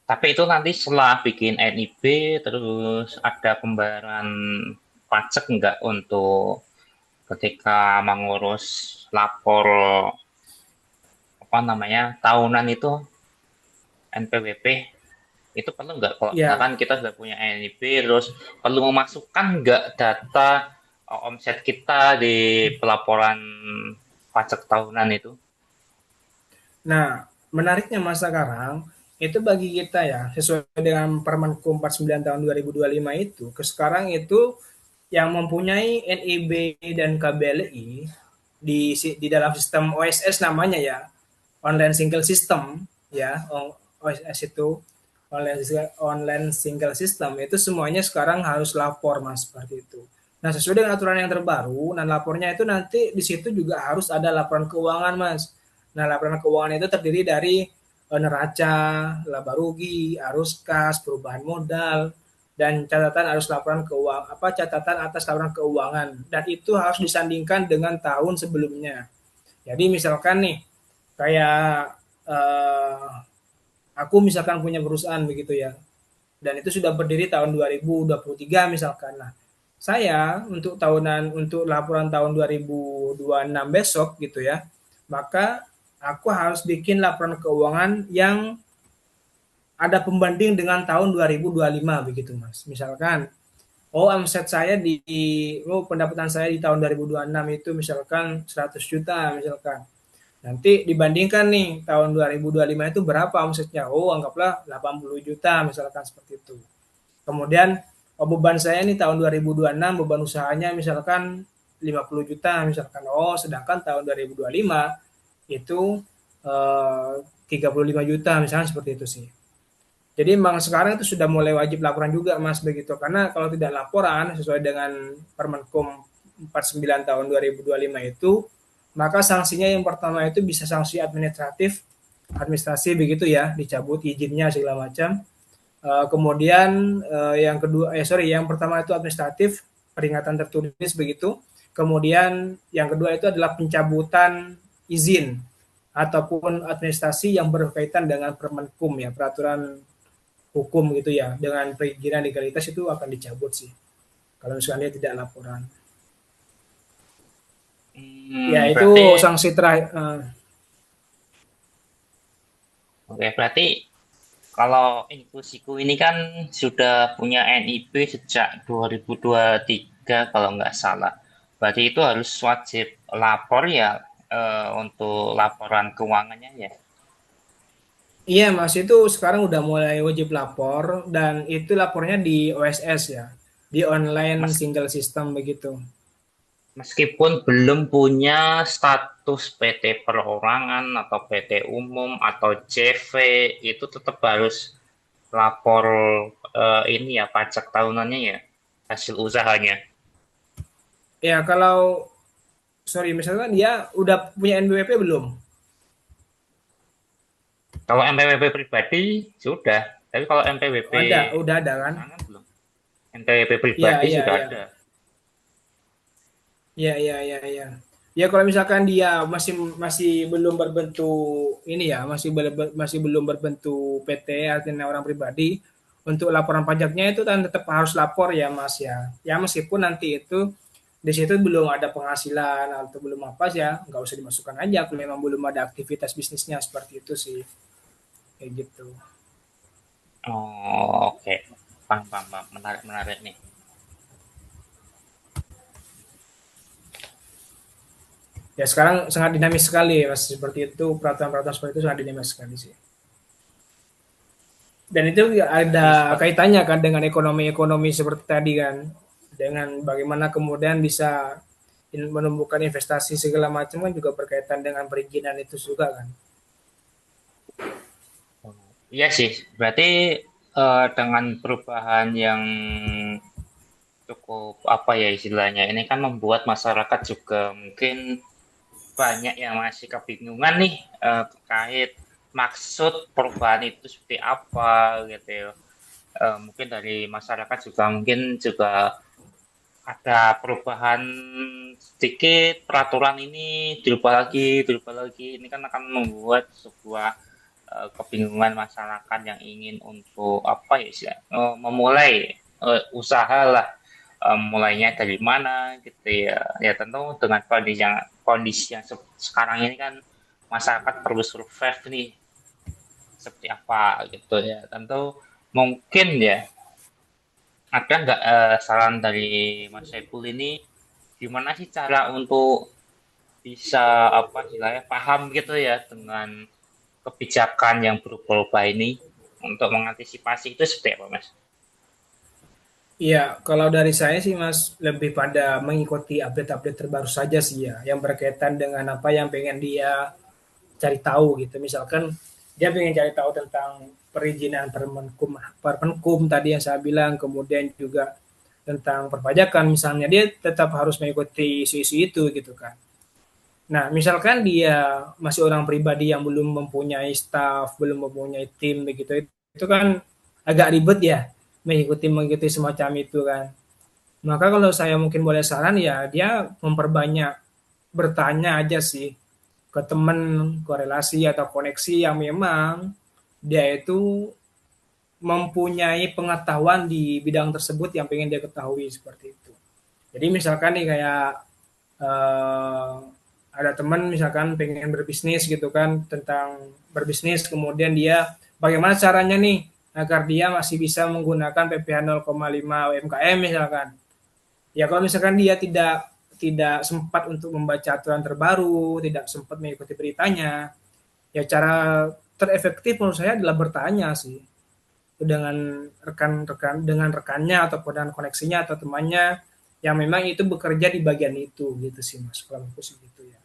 [SPEAKER 1] Tapi itu nanti setelah bikin NIB, terus ada pembayaran pajak nggak untuk ketika mengurus lapor apa namanya tahunan itu NPWP itu perlu nggak kalau
[SPEAKER 2] Ya,
[SPEAKER 1] misalkan kita sudah punya NIB terus perlu memasukkan nggak data omset kita di pelaporan pajak tahunan itu?
[SPEAKER 2] nah menariknya Mas sekarang itu bagi kita ya sesuai dengan Permenku 49 tahun 2025 itu ke sekarang itu yang mempunyai NIB dan KBLI di dalam sistem OSS namanya ya, online single system ya, OSS itu online single system itu semuanya sekarang harus lapor Mas seperti itu. Nah sesuai dengan aturan yang terbaru, dan lapornya itu nanti di situ juga harus ada laporan keuangan Mas. Nah laporan keuangan itu terdiri dari neraca, laba rugi, arus kas, perubahan modal, dan catatan arus laporan keuangan apa catatan atas laporan keuangan, dan itu harus disandingkan dengan tahun sebelumnya. Jadi misalkan nih kayak aku misalkan punya perusahaan begitu ya, dan itu sudah berdiri tahun 2023 misalkan. Nah, saya untuk laporan tahun 2026 besok gitu ya, maka aku harus bikin laporan keuangan yang ada pembanding dengan tahun 2025 begitu Mas. Misalkan omset saya pendapatan saya di tahun 2026 itu misalkan 100 juta misalkan. Nanti dibandingkan nih tahun 2025 itu berapa omsetnya? Oh, anggaplah 80 juta misalkan seperti itu. Kemudian beban saya nih tahun 2026 beban usahanya misalkan 50 juta misalkan. Oh, sedangkan tahun 2025 itu 35 juta misalkan seperti itu sih. Jadi memang sekarang itu sudah mulai wajib laporan juga Mas begitu. Karena kalau tidak laporan sesuai dengan Permenkum 49 tahun 2025 itu, maka sanksinya yang pertama itu bisa sanksi administratif, administrasi begitu ya, dicabut izinnya segala macam. Kemudian yang kedua, yang pertama itu administratif, peringatan tertulis begitu. Kemudian yang kedua itu adalah pencabutan izin ataupun administrasi yang berkaitan dengan Permenkum ya, peraturan hukum gitu ya, dengan perizinan legalitas itu akan dicabut sih. Kalau misalnya dia tidak laporan. Ya itu
[SPEAKER 1] Berarti
[SPEAKER 2] sanksi terakhir.
[SPEAKER 1] oke, berarti kalau inklusiku ini kan sudah punya NIP sejak 2023 kalau nggak salah. Berarti itu harus wajib lapor ya untuk laporan keuangannya ya.
[SPEAKER 2] Iya mas, itu sekarang udah mulai wajib lapor dan itu lapornya di OSS ya, di online
[SPEAKER 1] Mes-
[SPEAKER 2] single system begitu.
[SPEAKER 1] Meskipun belum punya status PT perorangan atau PT umum atau CV, itu tetap harus lapor ini ya pajak tahunannya ya, hasil usahanya.
[SPEAKER 2] Ya kalau sorry misalnya dia udah punya NBWP belum?
[SPEAKER 1] Kalau MPWP pribadi sudah, tapi kalau MPWP
[SPEAKER 2] Oh, ada, udah ada kan?
[SPEAKER 1] perusahaan belum. MPWP
[SPEAKER 2] Iya
[SPEAKER 1] pribadi
[SPEAKER 2] iya
[SPEAKER 1] sudah
[SPEAKER 2] iya.
[SPEAKER 1] ada.
[SPEAKER 2] Iya iya iya iya. Ya kalau misalkan dia masih masih belum berbentuk ini ya, masih belum berbentuk PT artinya orang pribadi, untuk laporan pajaknya itu kan tetap harus lapor ya Mas ya. Ya meskipun nanti itu di situ belum ada penghasilan atau belum apa sih ya, nggak usah dimasukkan aja kalau memang belum ada aktivitas bisnisnya seperti itu sih, kayak gitu.
[SPEAKER 1] Oh, oke. Paham, paham, paham. Menarik, menarik nih.
[SPEAKER 2] Ya sekarang sangat dinamis sekali ya Mas, seperti itu peraturan-peraturan seperti itu sangat dinamis sekali sih. Dan itu ada
[SPEAKER 1] Berarti seperti
[SPEAKER 2] kaitannya kan dengan ekonomi-ekonomi seperti tadi kan, dengan bagaimana kemudian bisa menumbuhkan investasi segala macam kan juga berkaitan dengan perizinan itu juga kan.
[SPEAKER 1] iya sih. Berarti dengan perubahan yang cukup apa ya istilahnya, ini kan membuat masyarakat juga mungkin banyak yang masih kebingungan nih terkait maksud perubahan itu seperti apa gitu ya. Mungkin dari masyarakat juga mungkin juga ada perubahan sedikit peraturan ini dirubah lagi. Ini kan akan membuat sebuah kebingungan masyarakat yang ingin untuk apa ya memulai usaha lah. Mulainya dari mana gitu ya. Ya tentu dengan kondisi yang sekarang ini kan masyarakat perlu survive nih seperti apa gitu ya. Tentu mungkin ya ada nggak saran dari Mas Saiful ini gimana sih cara untuk bisa apa istilahnya paham gitu ya dengan kebijakan yang berubah-ubah ini untuk mengantisipasi itu seperti apa Mas?
[SPEAKER 2] Iya, kalau dari saya sih Mas lebih pada mengikuti update-update terbaru saja sih ya, yang berkaitan dengan apa yang pengen dia cari tahu gitu. Misalkan dia pengen cari tahu tentang perizinan Permenkum tadi yang saya bilang, kemudian juga tentang perpajakan misalnya, dia tetap harus mengikuti isu-isu itu gitu kan. Nah, misalkan dia masih orang pribadi yang belum mempunyai staff, belum mempunyai tim begitu, itu kan agak ribet ya mengikuti semacam itu kan. Maka kalau saya mungkin boleh saran ya dia memperbanyak bertanya aja sih ke teman, korelasi atau koneksi yang memang dia itu mempunyai pengetahuan di bidang tersebut yang pengen dia ketahui seperti itu. Jadi misalkan nih kayak eh, ada teman misalkan pengen berbisnis gitu kan, tentang berbisnis, kemudian dia bagaimana caranya nih agar dia masih bisa menggunakan PPh 0,5 UMKM misalkan. Ya kalau misalkan dia tidak sempat untuk membaca aturan terbaru, tidak sempat mengikuti beritanya, ya cara terefektif menurut saya adalah bertanya sih dengan rekan-rekan, dengan rekannya ataupun dengan koneksinya atau temannya yang memang itu bekerja di bagian itu gitu sih Mas, kalau aku sih gitu ya.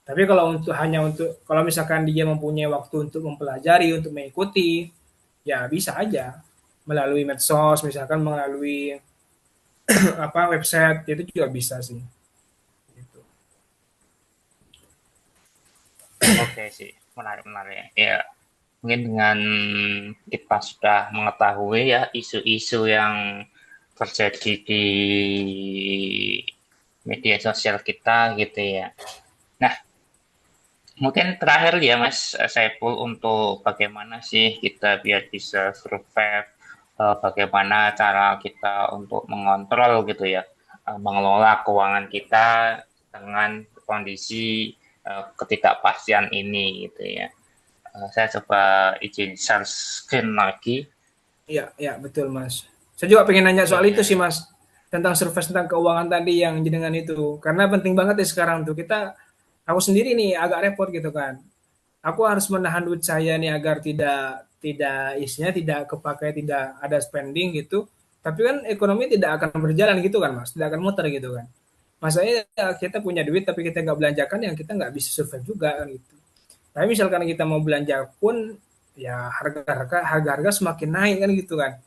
[SPEAKER 2] Tapi kalau untuk hanya untuk kalau misalkan dia mempunyai waktu untuk mempelajari, untuk mengikuti, Ya bisa aja melalui medsos, misalkan melalui apa website itu juga bisa sih. Gitu.
[SPEAKER 1] Oke sih, menarik menarik. Ya, mungkin dengan kita sudah mengetahui ya isu-isu yang terjadi di media sosial kita gitu ya. Nah, mungkin terakhir ya Mas Saiful untuk bagaimana sih kita biar bisa survive, bagaimana cara kita untuk mengontrol gitu ya, mengelola keuangan kita dengan kondisi ketidakpastian ini gitu ya. Saya coba izin share screen lagi.
[SPEAKER 2] Iya, iya betul Mas. Saya juga pengen nanya soal itu sih
[SPEAKER 1] Ya,
[SPEAKER 2] Mas, tentang survei tentang keuangan tadi yang jenengan itu. Karena penting banget ya sekarang tuh kita, aku sendiri nih agak repot gitu kan. Aku harus menahan duit saya nih agar tidak isinya tidak kepakai, tidak ada spending gitu. Tapi kan ekonomi tidak akan berjalan gitu kan Mas, tidak akan muter gitu kan. Masalahnya ya, kita punya duit tapi kita nggak belanjakan yang kita nggak bisa survive juga kan gitu. Tapi misalkan kita mau belanja pun ya harga-harga semakin naik kan gitu kan.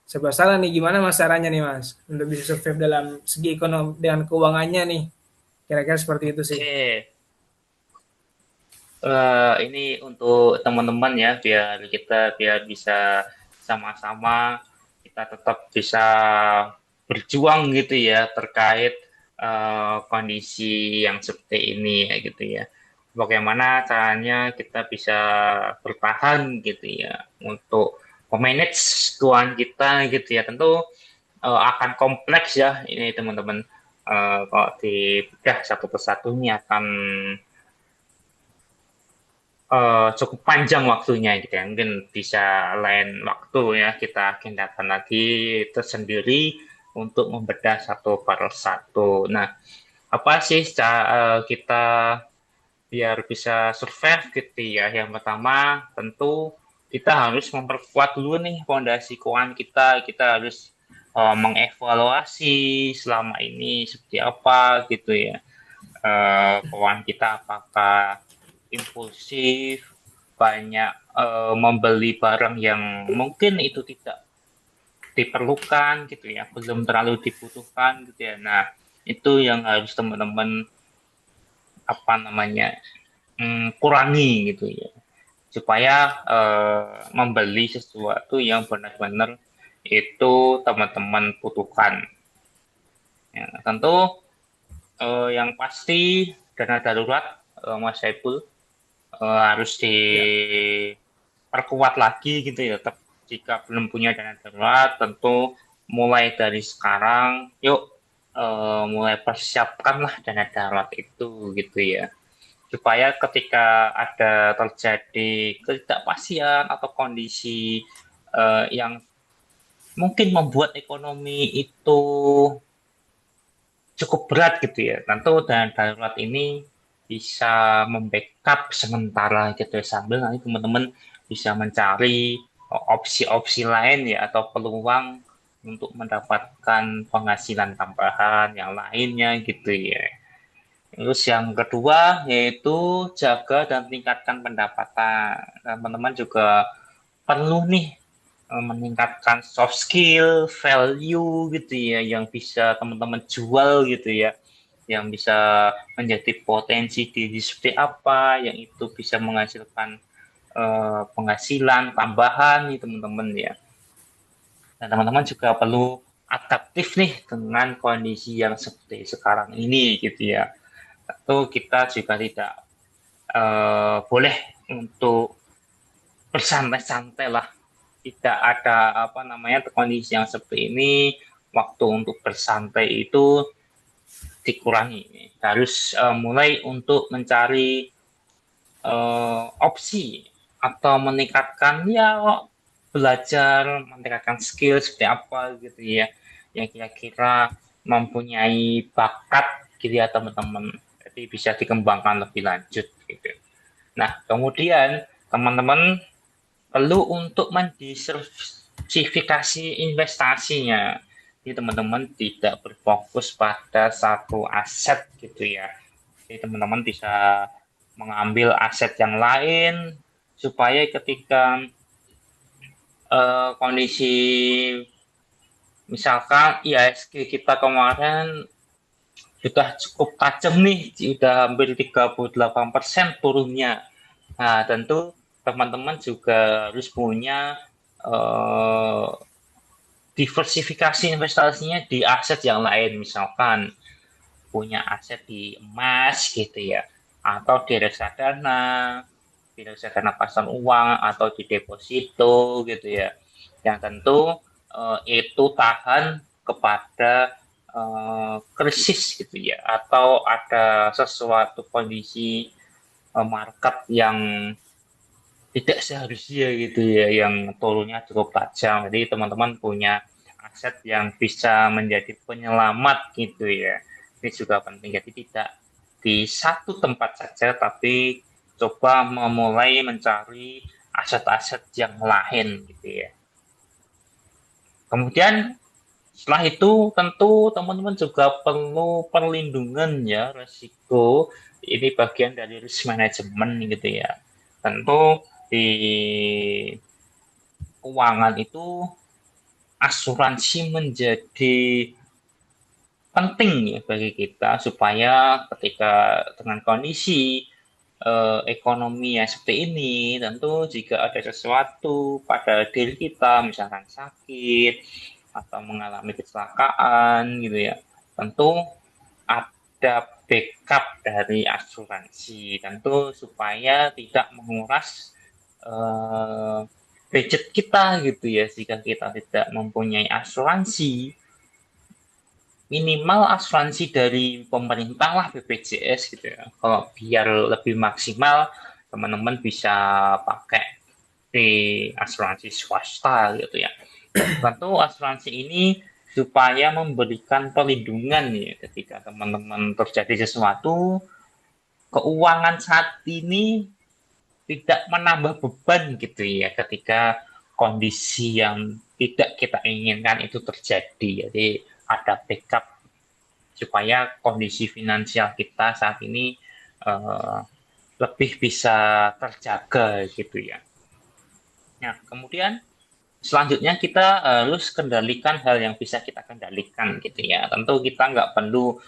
[SPEAKER 2] Serba salah nih gimana mas caranya nih mas untuk bisa survive dalam segi ekonomi dengan keuangannya nih. Kira-kira seperti itu sih.
[SPEAKER 1] oke. Ini untuk teman-teman ya, biar bisa sama-sama kita tetap bisa berjuang gitu ya terkait kondisi yang seperti ini ya gitu ya. Bagaimana caranya kita bisa bertahan gitu ya untuk memanage keuangan kita gitu ya. Tentu akan kompleks ya ini teman-teman. Kalau dibedah satu persatu ini akan cukup panjang waktunya gitu ya. Mungkin bisa lain waktu ya kita agendakan lagi tersendiri untuk membedah satu per satu. Nah, apa sih kita biar bisa survive gitu ya? Yang pertama tentu kita harus memperkuat dulu nih fondasi keuangan kita. Kita harus mengevaluasi selama ini seperti apa gitu ya. Keuangan kita apakah impulsif, banyak membeli barang yang mungkin itu tidak diperlukan gitu ya, belum terlalu dibutuhkan gitu ya. Nah, itu yang harus teman-teman apa namanya kurangi gitu ya, supaya membeli sesuatu yang benar-benar itu teman-teman butuhkan. Ya, tentu yang pasti dana darurat Mas Saiful harus
[SPEAKER 2] Ya,
[SPEAKER 1] diperkuat lagi gitu ya. Tetap jika belum punya dana darurat, tentu mulai dari sekarang, yuk mulai persiapkanlah dana darurat itu gitu ya. Supaya ketika ada terjadi ketidakpastian atau kondisi yang mungkin membuat ekonomi itu cukup berat gitu ya. Tentu dana darurat ini bisa membackup sementara gitu ya, sambil nanti teman-teman bisa mencari opsi-opsi lain ya atau peluang untuk mendapatkan penghasilan tambahan yang lainnya gitu ya. Terus yang kedua yaitu jaga dan tingkatkan pendapatan. Teman-teman juga perlu nih meningkatkan soft skill, value gitu ya, yang bisa teman-teman jual gitu ya, yang bisa menjadi potensi diri seperti apa, yang itu bisa menghasilkan penghasilan tambahan nih teman-teman ya. Dan teman-teman juga perlu adaptif nih dengan kondisi yang seperti sekarang ini gitu ya. Tentu kita juga tidak boleh untuk bersantai-santai lah, tidak ada apa namanya kondisi yang seperti ini, waktu untuk bersantai itu dikurangi. Harus mulai untuk mencari opsi atau meningkatkan ya belajar meningkatkan skill seperti apa gitu ya, yang kira-kira mempunyai bakat gitu ya teman-teman, jadi bisa dikembangkan lebih lanjut gitu. Nah kemudian teman-teman perlu untuk mendiversifikasi investasinya. Jadi teman-teman tidak berfokus pada satu aset gitu ya. Jadi teman-teman bisa mengambil aset yang lain supaya ketika kondisi misalkan IHSG kita kemarin sudah cukup tajam nih, sudah hampir 38% turunnya. Nah, tentu teman-teman juga harus punya eh, diversifikasi investasinya di aset yang lain, misalkan punya aset di emas gitu ya, atau di reksadana, pasar uang, atau di deposito gitu ya, yang tentu itu tahan kepada krisis gitu ya, atau ada sesuatu kondisi market yang tidak seharusnya gitu ya, yang turunnya cukup tajam. Jadi teman-teman punya aset yang bisa menjadi penyelamat gitu ya. Ini juga penting. Jadi tidak di satu tempat saja, tapi coba memulai mencari aset-aset yang lain gitu ya. Kemudian setelah itu tentu teman-teman juga perlu perlindungan ya, resiko. Ini bagian dari risk management gitu ya. Tentu di keuangan itu asuransi menjadi penting ya bagi kita, supaya ketika dengan kondisi ekonomi yang seperti ini, tentu jika ada sesuatu pada diri kita, misalkan sakit atau mengalami kecelakaan gitu ya, tentu ada backup dari asuransi, tentu supaya tidak menguras eh, budget kita gitu ya. Jika kita tidak mempunyai asuransi, minimal asuransi dari pemerintah lah, BPJS gitu ya. Kalau biar lebih maksimal, teman-teman bisa pakai di asuransi swasta gitu ya. Tentu asuransi ini supaya memberikan perlindungan ya, ketika teman-teman terjadi sesuatu, keuangan saat ini tidak menambah beban gitu ya, ketika kondisi yang tidak kita inginkan itu terjadi. Jadi ada backup supaya kondisi finansial kita saat ini uh, lebih bisa terjaga gitu ya. Nah, kemudian selanjutnya kita harus kendalikan hal yang bisa kita kendalikan gitu ya. Tentu kita nggak perlu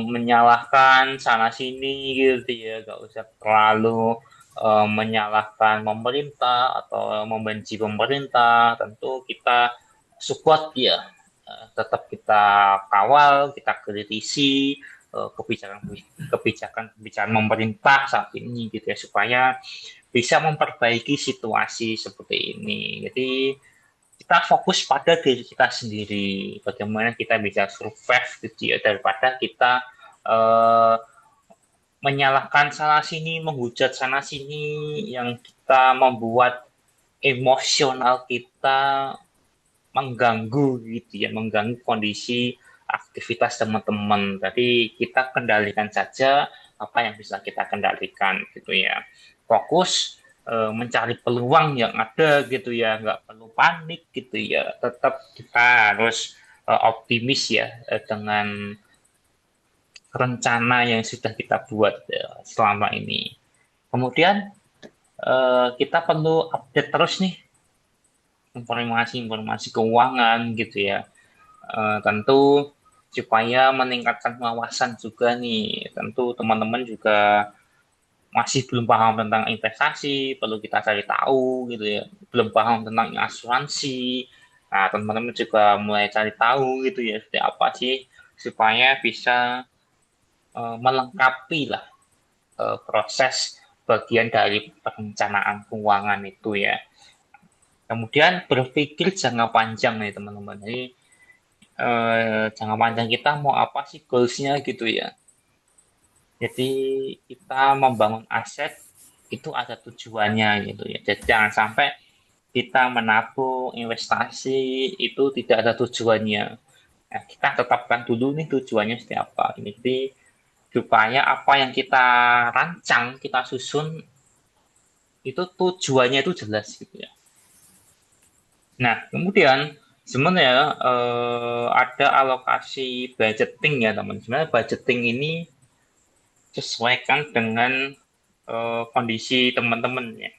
[SPEAKER 1] menyalahkan sana sini gitu ya, nggak usah terlalu menyalahkan pemerintah atau membenci pemerintah. Tentu kita support ya, tetap kita kawal, kita kritisi kebijakan pemerintah saat ini gitu ya, supaya bisa memperbaiki situasi seperti ini. Jadi kita fokus pada diri kita sendiri, bagaimana kita bisa survive gitu ya, daripada kita uh, menyalahkan sana sini, menghujat sana sini, yang kita membuat emosional kita mengganggu gitu ya, mengganggu kondisi aktivitas teman-teman. Jadi kita kendalikan saja apa yang bisa kita kendalikan gitu ya. Fokus mencari peluang yang ada gitu ya, nggak perlu panik gitu ya. Tetap kita harus optimis ya, dengan rencana yang sudah kita buat selama ini. Kemudian kita perlu update terus nih informasi-informasi keuangan gitu ya. Tentu supaya meningkatkan wawasan juga nih. Tentu teman-teman juga masih belum paham tentang investasi, perlu kita cari tahu gitu ya. Belum paham tentang asuransi. Nah, teman-teman juga mulai cari tahu gitu ya, seperti apa sih, supaya bisa melengkapi lah proses bagian dari perencanaan keuangan itu ya. Kemudian berpikir jangka panjang nih teman-teman. Jadi jangka panjang kita mau apa sih goalsnya gitu ya. Jadi kita membangun aset itu ada tujuannya gitu ya. Jadi jangan sampai kita menabung investasi itu tidak ada tujuannya. Nah, kita tetapkan dulu nih tujuannya seperti apa. Ini jadi supaya apa yang kita rancang, kita susun itu tujuannya itu jelas gitu ya. Nah, kemudian sebenarnya ada alokasi budgeting ya teman. Sebenarnya budgeting ini sesuaikan dengan kondisi teman-teman ya.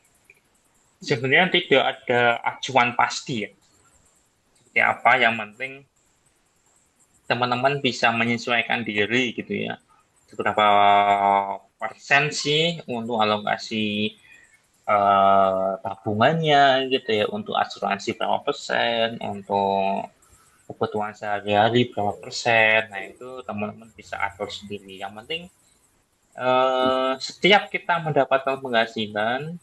[SPEAKER 1] Sebenarnya tidak ada acuan pasti ya. Seperti apa yang penting teman-teman bisa menyesuaikan diri gitu ya. Seberapa persen sih untuk alokasi tabungannya gitu ya, untuk asuransi berapa persen, untuk kebutuhan sehari-hari berapa persen. Nah, itu teman-teman bisa atur sendiri. Yang penting setiap kita mendapatkan penghasilan,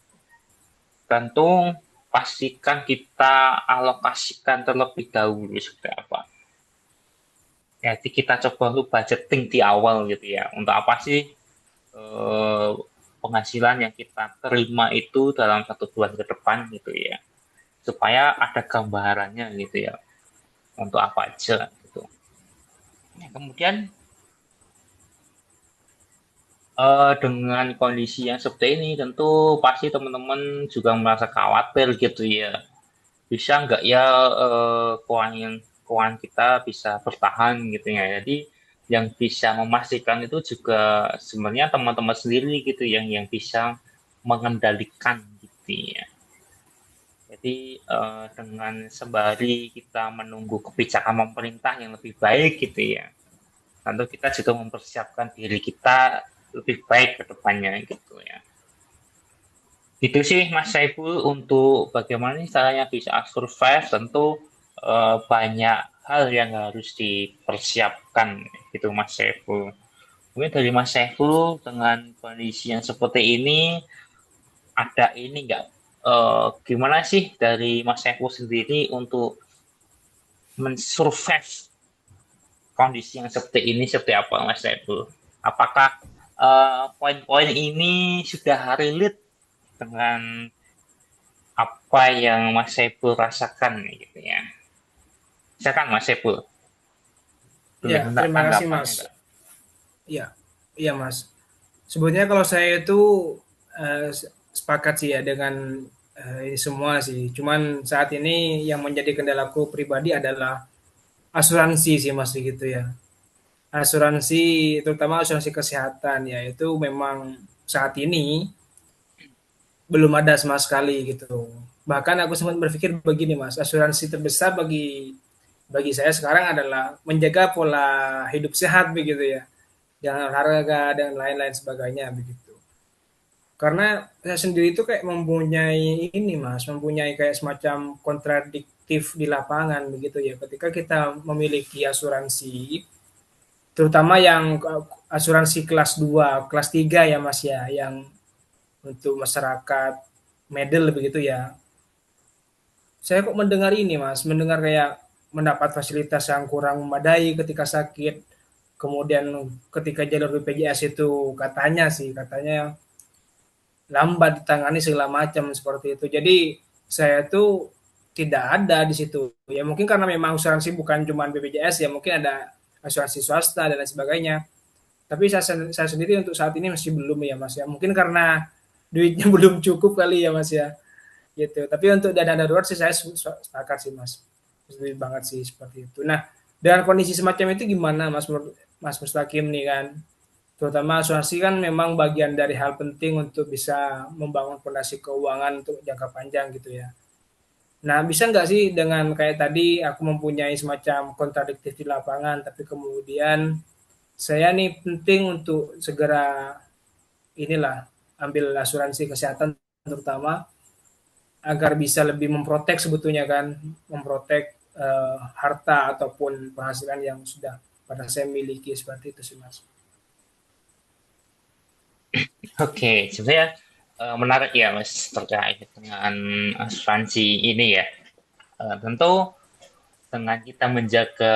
[SPEAKER 1] tentu pastikan kita alokasikan terlebih dahulu seperti apa. Jadi kita coba untuk budgeting di awal gitu ya. Untuk apa sih eh, penghasilan yang kita terima itu dalam 1 bulan ke depan gitu ya. Supaya ada gambarannya gitu ya. Untuk apa aja gitu. Nah, kemudian dengan kondisi yang seperti ini tentu pasti teman-teman juga merasa khawatir gitu ya. Bisa nggak ya keuangan kita bisa bertahan gitu ya. Jadi yang bisa memastikan itu juga sebenarnya teman-teman sendiri gitu yang bisa mengendalikan gitu ya. Jadi dengan sembari kita menunggu kebijakan pemerintah yang lebih baik gitu ya, tentu kita juga mempersiapkan diri kita lebih baik ke depannya gitu ya. Itu sih Mas Saiful untuk bagaimana nih caranya bisa survive, tentu banyak hal yang harus dipersiapkan gitu Mas Saiful. Mungkin dari Mas Saiful dengan kondisi yang seperti ini ada ini nggak, gimana sih dari Mas Saiful sendiri untuk mensurvive kondisi yang seperti ini seperti apa Mas Saiful? Apakah poin-poin ini sudah relate dengan apa yang Mas Saiful rasakan gitu ya? Silakan Mas Saiful, boleh
[SPEAKER 2] Ya,
[SPEAKER 1] minta
[SPEAKER 2] terima kasih
[SPEAKER 1] tanggapannya
[SPEAKER 2] Mas.
[SPEAKER 1] enggak?
[SPEAKER 2] Iya, iya Mas. Sebetulnya kalau saya itu sepakat sih ya dengan ini semua sih. Cuman saat ini yang menjadi kendalaku pribadi adalah asuransi sih Mas gitu ya. Asuransi, terutama asuransi kesehatan ya, itu memang saat ini belum ada sama sekali gitu. Bahkan aku sempat berpikir begini Mas, asuransi terbesar bagi saya sekarang adalah menjaga pola hidup sehat begitu ya, jangan olahraga dan lain-lain sebagainya begitu. Karena saya sendiri itu kayak mempunyai ini Mas, mempunyai kayak semacam kontradiktif di lapangan begitu ya. Ketika kita memiliki asuransi, terutama yang asuransi kelas 2, kelas 3 ya Mas ya, yang untuk masyarakat middle begitu ya. Saya kok mendengar ini Mas, mendengar kayak mendapat fasilitas yang kurang memadai ketika sakit. Kemudian ketika jalur BPJS itu katanya lambat ditangani segala macam seperti itu. Jadi saya tuh tidak ada di situ. Ya mungkin karena memang asuransi bukan cuma BPJS ya, mungkin ada asuransi swasta dan lain sebagainya. Tapi saya sendiri untuk saat ini masih belum ya Mas ya. Mungkin karena duitnya belum cukup kali ya Mas ya. Gitu. Tapi untuk dana darurat sih saya sepakat sih Mas. Setuju banget sih seperti itu. Nah, dengan kondisi semacam itu gimana Mas Mas Mustaqim nih kan? Terutama asuransi kan memang bagian dari hal penting untuk bisa membangun fondasi keuangan untuk jangka panjang gitu ya. Nah, bisa nggak sih dengan kayak tadi aku mempunyai semacam kontradiktif di lapangan, tapi kemudian saya nih penting untuk segera inilah ambil asuransi kesehatan terutama agar bisa lebih memprotek sebetulnya kan, memprotek harta ataupun penghasilan yang sudah pada saya miliki seperti itu sih mas.
[SPEAKER 1] Oke, sebenarnya menarik ya Mas terkait dengan asuransi ini ya. Tentu dengan kita menjaga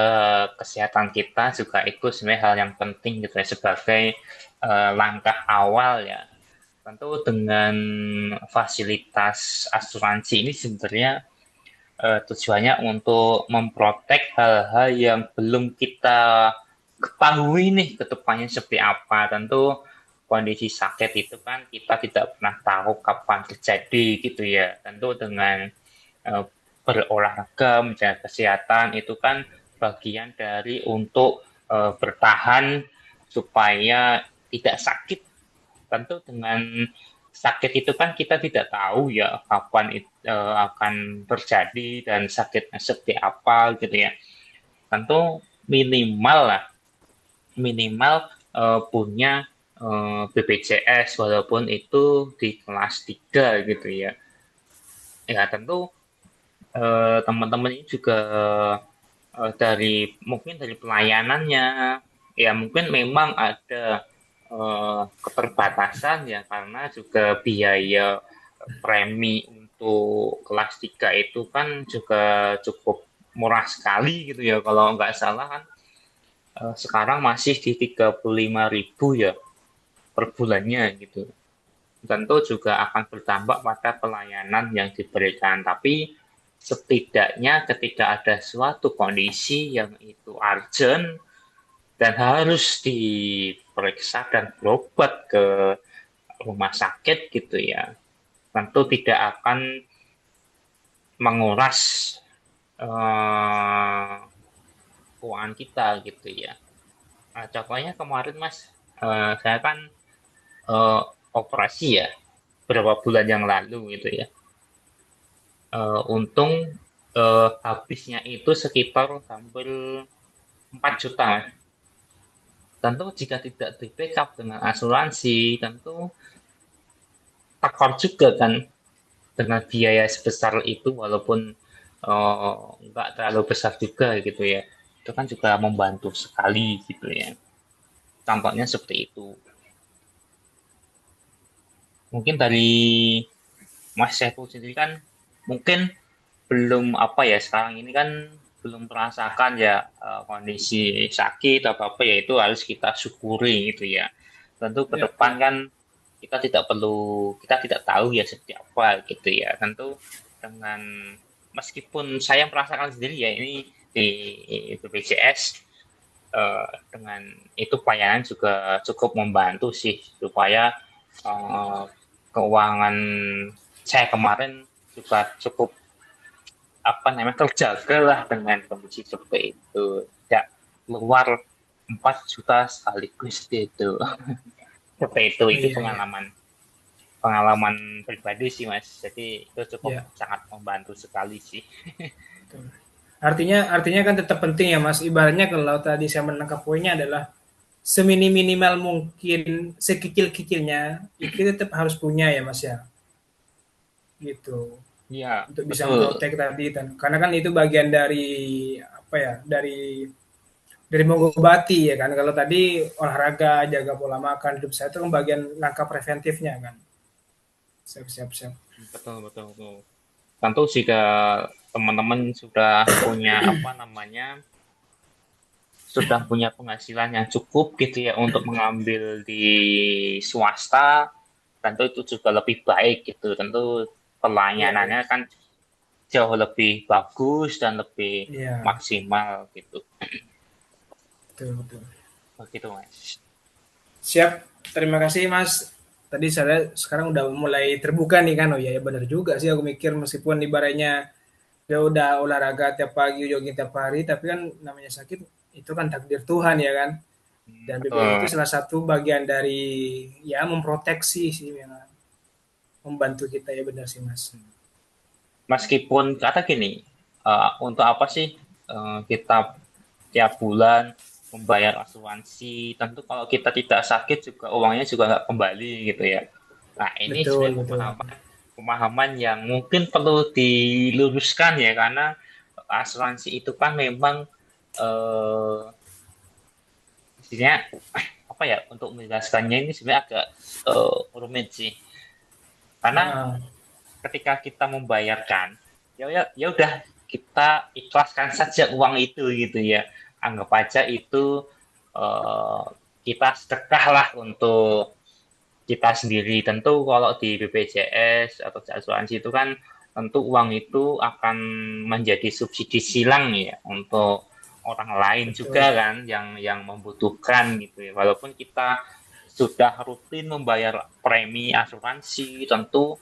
[SPEAKER 1] kesehatan kita juga itu sebenarnya hal yang penting gitu ya, sebagai langkah awal ya. Tentu dengan fasilitas asuransi ini sebenarnya tujuannya untuk memprotek hal-hal yang belum kita ketahui nih ke depannya seperti apa. Tentu kondisi sakit itu kan kita tidak pernah tahu kapan terjadi gitu ya. Tentu dengan eh, berolahraga, menjaga kesehatan itu kan bagian dari untuk bertahan supaya tidak sakit. Tentu dengan sakit itu kan kita tidak tahu ya kapan akan terjadi dan sakitnya seperti apa gitu ya. Tentu minimal lah, minimal punya BPJS walaupun itu di kelas 3 gitu ya. Ya tentu teman-teman ini juga dari mungkin dari pelayanannya ya mungkin memang ada keterbatasan ya karena juga biaya premi untuk kelas 3 itu kan juga cukup murah sekali gitu ya kalau nggak salah kan sekarang masih di 35.000 ya per bulannya gitu. Tentu juga akan bertambah pada pelayanan yang diberikan. Tapi setidaknya ketika ada suatu kondisi yang itu urgent dan harus diperiksa dan berobat ke rumah sakit gitu ya, tentu tidak akan menguras eh, keuangan kita gitu ya. Nah, contohnya kemarin Mas, saya kan eh, operasi ya beberapa bulan yang lalu gitu ya. Untung habisnya itu sekitar hampir 4 juta. Tentu jika tidak di backup dengan asuransi, tentu tekor juga kan dengan biaya sebesar itu walaupun nggak terlalu besar juga gitu ya. Itu kan juga membantu sekali gitu ya. Tampaknya seperti itu. Mungkin dari Mas Saiful sendiri kan mungkin belum apa ya sekarang ini kan belum merasakan ya kondisi sakit atau apa ya itu harus kita syukuri gitu ya. Tentu ke
[SPEAKER 2] Ya,
[SPEAKER 1] depan
[SPEAKER 2] ya.
[SPEAKER 1] kan kita tidak tahu ya seperti apa gitu ya. Tentu dengan meskipun saya merasakan sendiri ya ini di BPJS dengan itu pelayanan juga cukup membantu sih supaya eh, keuangan saya kemarin juga cukup apa namanya terjaga lah dengan kondisi seperti itu tidak keluar 4 juta sekaligus itu seperti itu
[SPEAKER 2] Iya, iya.
[SPEAKER 1] pengalaman pengalaman pribadi sih Mas jadi itu cukup
[SPEAKER 2] Ya,
[SPEAKER 1] sangat membantu sekali sih.
[SPEAKER 2] betul. Artinya kan tetap penting ya Mas. Ibaratnya kalau tadi saya menangkap poinnya adalah semini-minimal mungkin, sekecil-kecilnya itu tetap harus punya ya Mas ya. Gitu.
[SPEAKER 1] Iya
[SPEAKER 2] Untuk bisa
[SPEAKER 1] betul
[SPEAKER 2] memprotek tadi dan karena kan itu bagian dari apa ya? Dari mengobati ya kan. Kalau tadi olahraga, jaga pola makan, hidup sehat itu kan bagian langkah preventifnya kan. Siap, siap, siap.
[SPEAKER 1] betul betul, betul. Tentu jika teman-teman sudah punya apa namanya sudah punya penghasilan yang cukup gitu ya untuk mengambil di swasta, tentu itu juga lebih baik gitu. Tentu
[SPEAKER 2] Iya, iya.
[SPEAKER 1] pelayanannya kan jauh lebih bagus dan lebih
[SPEAKER 2] Iya,
[SPEAKER 1] maksimal gitu.
[SPEAKER 2] betul, betul.
[SPEAKER 1] Begitu Mas.
[SPEAKER 2] Siap. Terima kasih Mas. Tadi saya sekarang udah mulai terbuka nih kan. Oh iya ya benar juga sih aku mikir meskipun ibaratnya dia udah olahraga tiap pagi, jogging tiap hari, tapi kan namanya sakit itu kan takdir Tuhan ya kan. Dan BPJS itu
[SPEAKER 1] Betul.
[SPEAKER 2] salah satu bagian dari ya memproteksi sih memang membantu kita ya benar sih Mas.
[SPEAKER 1] Meskipun kata gini, untuk apa sih kita tiap bulan membayar asuransi? Tentu kalau kita tidak sakit juga uangnya juga nggak kembali gitu ya. Nah ini
[SPEAKER 2] Betul,
[SPEAKER 1] sebenarnya
[SPEAKER 2] betul.
[SPEAKER 1] pemahaman yang mungkin perlu diluruskan ya karena asuransi itu kan memang eh, istilahnya apa ya untuk menjelaskannya ini sebenarnya agak rumit sih karena
[SPEAKER 2] Nah,
[SPEAKER 1] ketika kita membayarkan ya udah kita ikhlaskan saja uang itu gitu ya anggap aja itu eh, kita sedekah lah untuk kita sendiri tentu kalau di BPJS atau di asuransi itu kan tentu uang itu akan menjadi subsidi silang ya untuk orang lain juga
[SPEAKER 2] betul.
[SPEAKER 1] kan yang membutuhkan gitu ya walaupun kita sudah rutin membayar premi asuransi tentu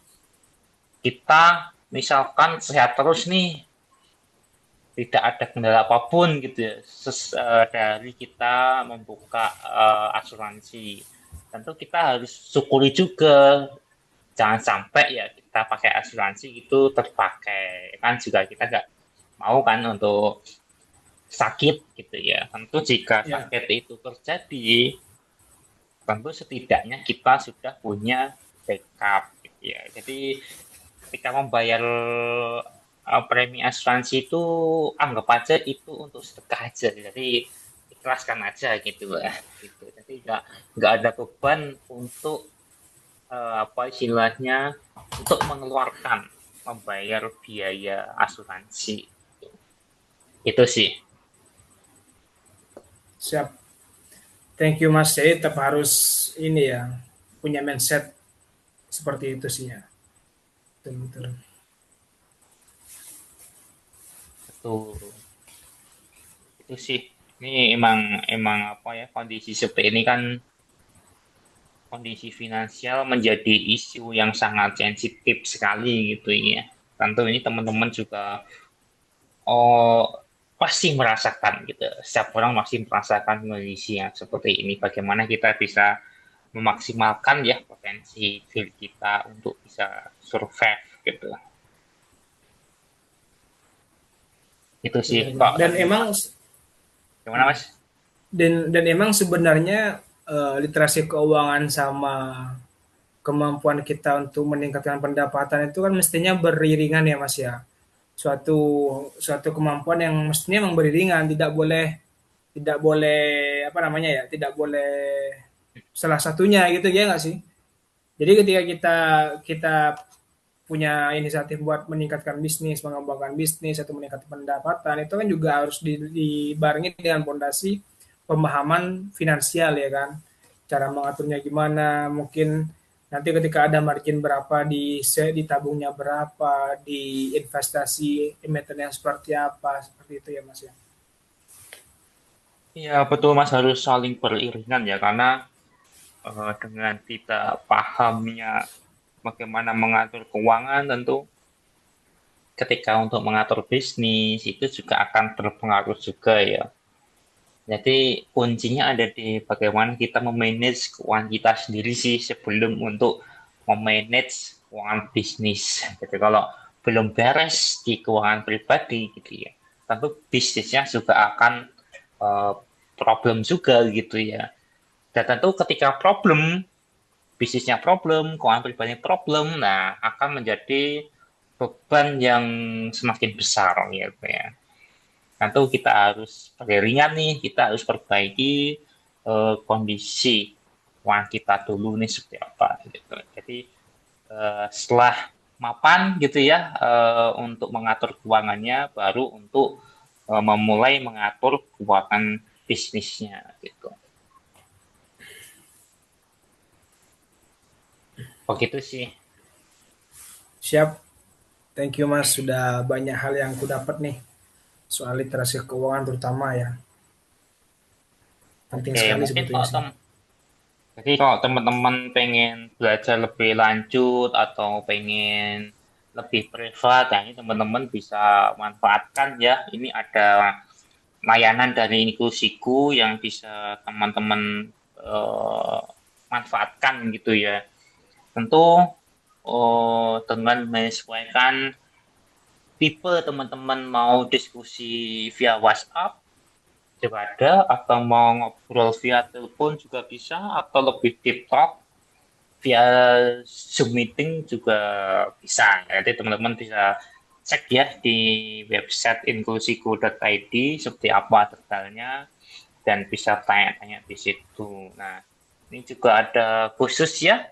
[SPEAKER 1] kita misalkan sehat terus nih tidak ada kendala apapun gitu ya dari kita membuka asuransi tentu kita harus syukuri juga jangan sampai ya kita pakai asuransi itu terpakai, kan juga kita nggak mau kan untuk sakit gitu ya. Tentu jika
[SPEAKER 2] Ya,
[SPEAKER 1] sakit itu terjadi, tentu setidaknya kita sudah punya backup gitu ya. Jadi ketika membayar premi asuransi itu anggap aja itu untuk sedekah aja. Jadi ikhlaskan aja gitu lah. Gitu. Jadi nggak ada beban untuk apa istilahnya untuk mengeluarkan membayar biaya asuransi. Itu sih.
[SPEAKER 2] siap. Thank you Mas. Jadi tetap harus ini ya, punya mindset seperti itu sih ya. Betul, betul.
[SPEAKER 1] Betul. Itu sih. Ini emang emang apa ya kondisi seperti ini kan kondisi finansial menjadi isu yang sangat sensitif sekali gitu ya. Tentu ini teman-teman juga oh pasti merasakan gitu. Setiap orang masih merasakan kondisi yang seperti ini. Bagaimana kita bisa memaksimalkan ya potensi diri kita untuk bisa survive gitu. Itu sih
[SPEAKER 2] Benar-benar.
[SPEAKER 1] kok
[SPEAKER 2] Dan
[SPEAKER 1] tadi
[SPEAKER 2] emang
[SPEAKER 1] Pak. Gimana Mas?
[SPEAKER 2] dan emang sebenarnya literasi keuangan sama kemampuan kita untuk meningkatkan pendapatan itu kan mestinya beriringan ya Mas ya. Suatu suatu kemampuan yang mestinya memang beriringan, tidak boleh apa namanya ya, tidak boleh salah satunya gitu ya nggak sih? Jadi ketika kita kita punya inisiatif buat meningkatkan bisnis, mengembangkan bisnis atau meningkatkan pendapatan itu kan juga harus dibarengi dengan fondasi pemahaman finansial ya kan. Cara mengaturnya gimana, mungkin nanti ketika ada margin berapa ditabungnya berapa, di investasi emitennya seperti apa, seperti itu ya Mas ya.
[SPEAKER 1] Iya betul Mas harus saling beriringan ya karena dengan kita pahamnya bagaimana mengatur keuangan tentu ketika untuk mengatur bisnis itu juga akan berpengaruh juga ya. Jadi kuncinya ada di bagaimana kita memanage keuangan kita sendiri sih sebelum untuk memanage keuangan bisnis. Jadi kalau belum beres di keuangan pribadi gitu ya, tentu bisnisnya juga akan eh, problem juga gitu ya. Dan tentu ketika bisnisnya problem, keuangan pribadi problem, nah akan menjadi beban yang semakin besar gitu ya. Tentu kita harus beriringan nih, kita harus perbaiki kondisi keuangan kita dulu nih seperti apa gitu. Jadi setelah mapan gitu ya untuk mengatur keuangannya, baru untuk memulai mengatur keuangan bisnisnya gitu. Begitu sih.
[SPEAKER 2] Siap. Thank you Mas, sudah banyak hal yang aku dapat nih soal literasi keuangan terutama ya. Penting
[SPEAKER 1] Oke,
[SPEAKER 2] sekali
[SPEAKER 1] mungkin
[SPEAKER 2] sebetulnya
[SPEAKER 1] kalau
[SPEAKER 2] sih.
[SPEAKER 1] jadi kalau teman-teman pengen belajar lebih lanjut atau pengen lebih privat, ya ini teman-teman bisa manfaatkan ya. Ini ada layanan dari Inklusiku yang bisa teman-teman eh, manfaatkan gitu ya. Tentu dengan menyesuaikan tipe teman-teman mau diskusi via WhatsApp juga ada, atau mau ngobrol via telepon juga bisa, atau lebih deep talk via Zoom meeting juga bisa. Jadi teman-teman bisa cek ya di website inklusiku.id seperti apa detailnya dan bisa tanya-tanya di situ. Nah, ini juga ada khusus ya.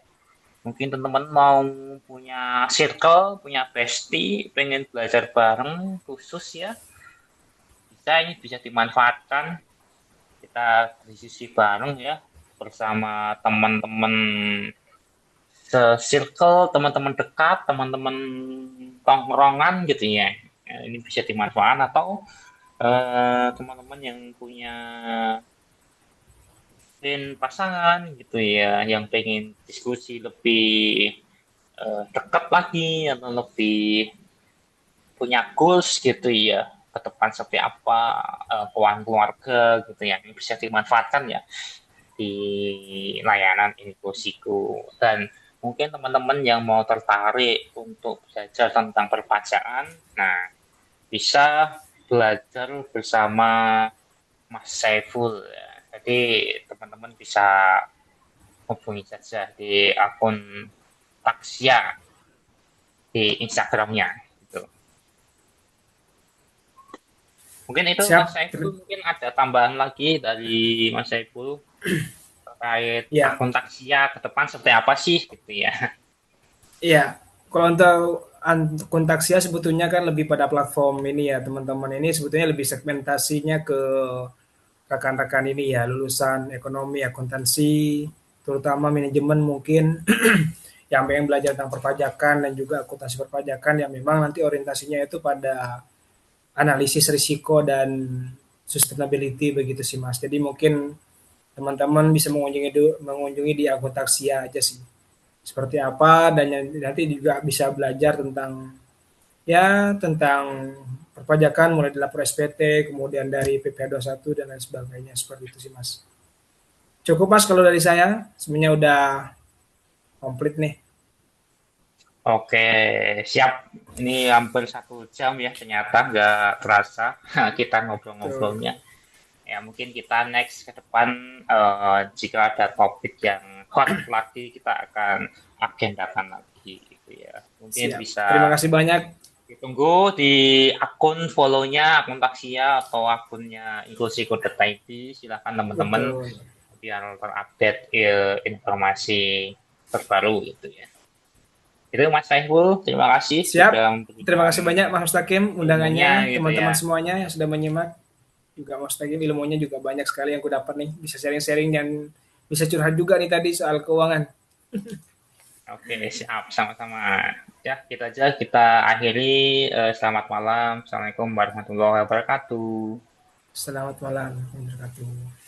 [SPEAKER 1] Mungkin teman-teman mau punya circle, punya bestie, pengen belajar bareng khusus ya. Bisa ini bisa dimanfaatkan. Kita diskusi bareng ya bersama teman-teman se-circle, teman-teman dekat, teman-teman tongkrongan gitu ya. Ya, ini bisa dimanfaatkan atau teman-teman yang punya pasangan gitu ya, yang pengen diskusi lebih dekat lagi atau lebih punya goals gitu ya ke depan seperti apa keuangan keluarga gitu ya, ini bisa dimanfaatkan ya di layanan inklusiku. Dan mungkin teman-teman yang mau tertarik untuk belajar tentang perpajakan, nah bisa belajar bersama Mas Saiful ya. Jadi teman-teman bisa hubungi saja di akun Taksia di Instagramnya. Gitu. Mungkin itu Mas
[SPEAKER 2] Siap.
[SPEAKER 1] Saiful, mungkin ada tambahan lagi dari Mas Saiful terkait
[SPEAKER 2] Ya,
[SPEAKER 1] akun Taksia ke depan seperti apa sih gitu ya.
[SPEAKER 2] iya. Kalau untuk Kontaksia sebetulnya kan lebih pada platform ini ya teman-teman, ini sebetulnya lebih segmentasinya ke rekan-rekan ini ya lulusan ekonomi akuntansi, terutama manajemen mungkin yang pengen belajar tentang perpajakan dan juga akuntansi perpajakan yang memang nanti orientasinya itu pada analisis risiko dan sustainability begitu sih Mas. Jadi mungkin teman-teman bisa mengunjungi di Akuntaksia aja sih. Seperti apa dan nanti juga bisa belajar tentang ya tentang perpajakan mulai dari lapor SPT, kemudian dari PPh satu dan lain sebagainya seperti itu sih Mas. Cukup Mas kalau dari saya, sebenarnya udah komplit nih.
[SPEAKER 1] Oke, siap. Ini hampir 1 jam ya, ternyata nggak terasa kita
[SPEAKER 2] Tuh,
[SPEAKER 1] ngobrol-ngobrolnya. Ya, mungkin kita next ke depan jika ada topik yang hot lagi, kita akan agendakan lagi gitu ya. Mungkin
[SPEAKER 2] siap. Terima
[SPEAKER 1] bisa
[SPEAKER 2] kasih banyak.
[SPEAKER 1] ditunggu di akun follow-nya, akun Taksia atau akunnya inklusi.id. Silakan teman-teman
[SPEAKER 2] Betul.
[SPEAKER 1] biar terupdate informasi terbaru gitu ya. Itu Mas Saiful, terima kasih
[SPEAKER 2] Siap.
[SPEAKER 1] sudah
[SPEAKER 2] Terima
[SPEAKER 1] memberikan
[SPEAKER 2] kasih banyak Mas Mustaqim
[SPEAKER 1] ilmunya
[SPEAKER 2] undangannya,
[SPEAKER 1] gitu
[SPEAKER 2] teman-teman
[SPEAKER 1] ya.
[SPEAKER 2] semuanya yang sudah menyimak. Juga Mas Mustaqim ilmunya juga banyak sekali yang aku dapat nih. Bisa sharing-sharing dan bisa curhat juga nih tadi soal keuangan.
[SPEAKER 1] Oke, siap, sama-sama. Ya, kita aja kita akhiri. Selamat malam. Assalamualaikum warahmatullahi wabarakatuh.
[SPEAKER 2] Selamat malam. Wabarakatuh.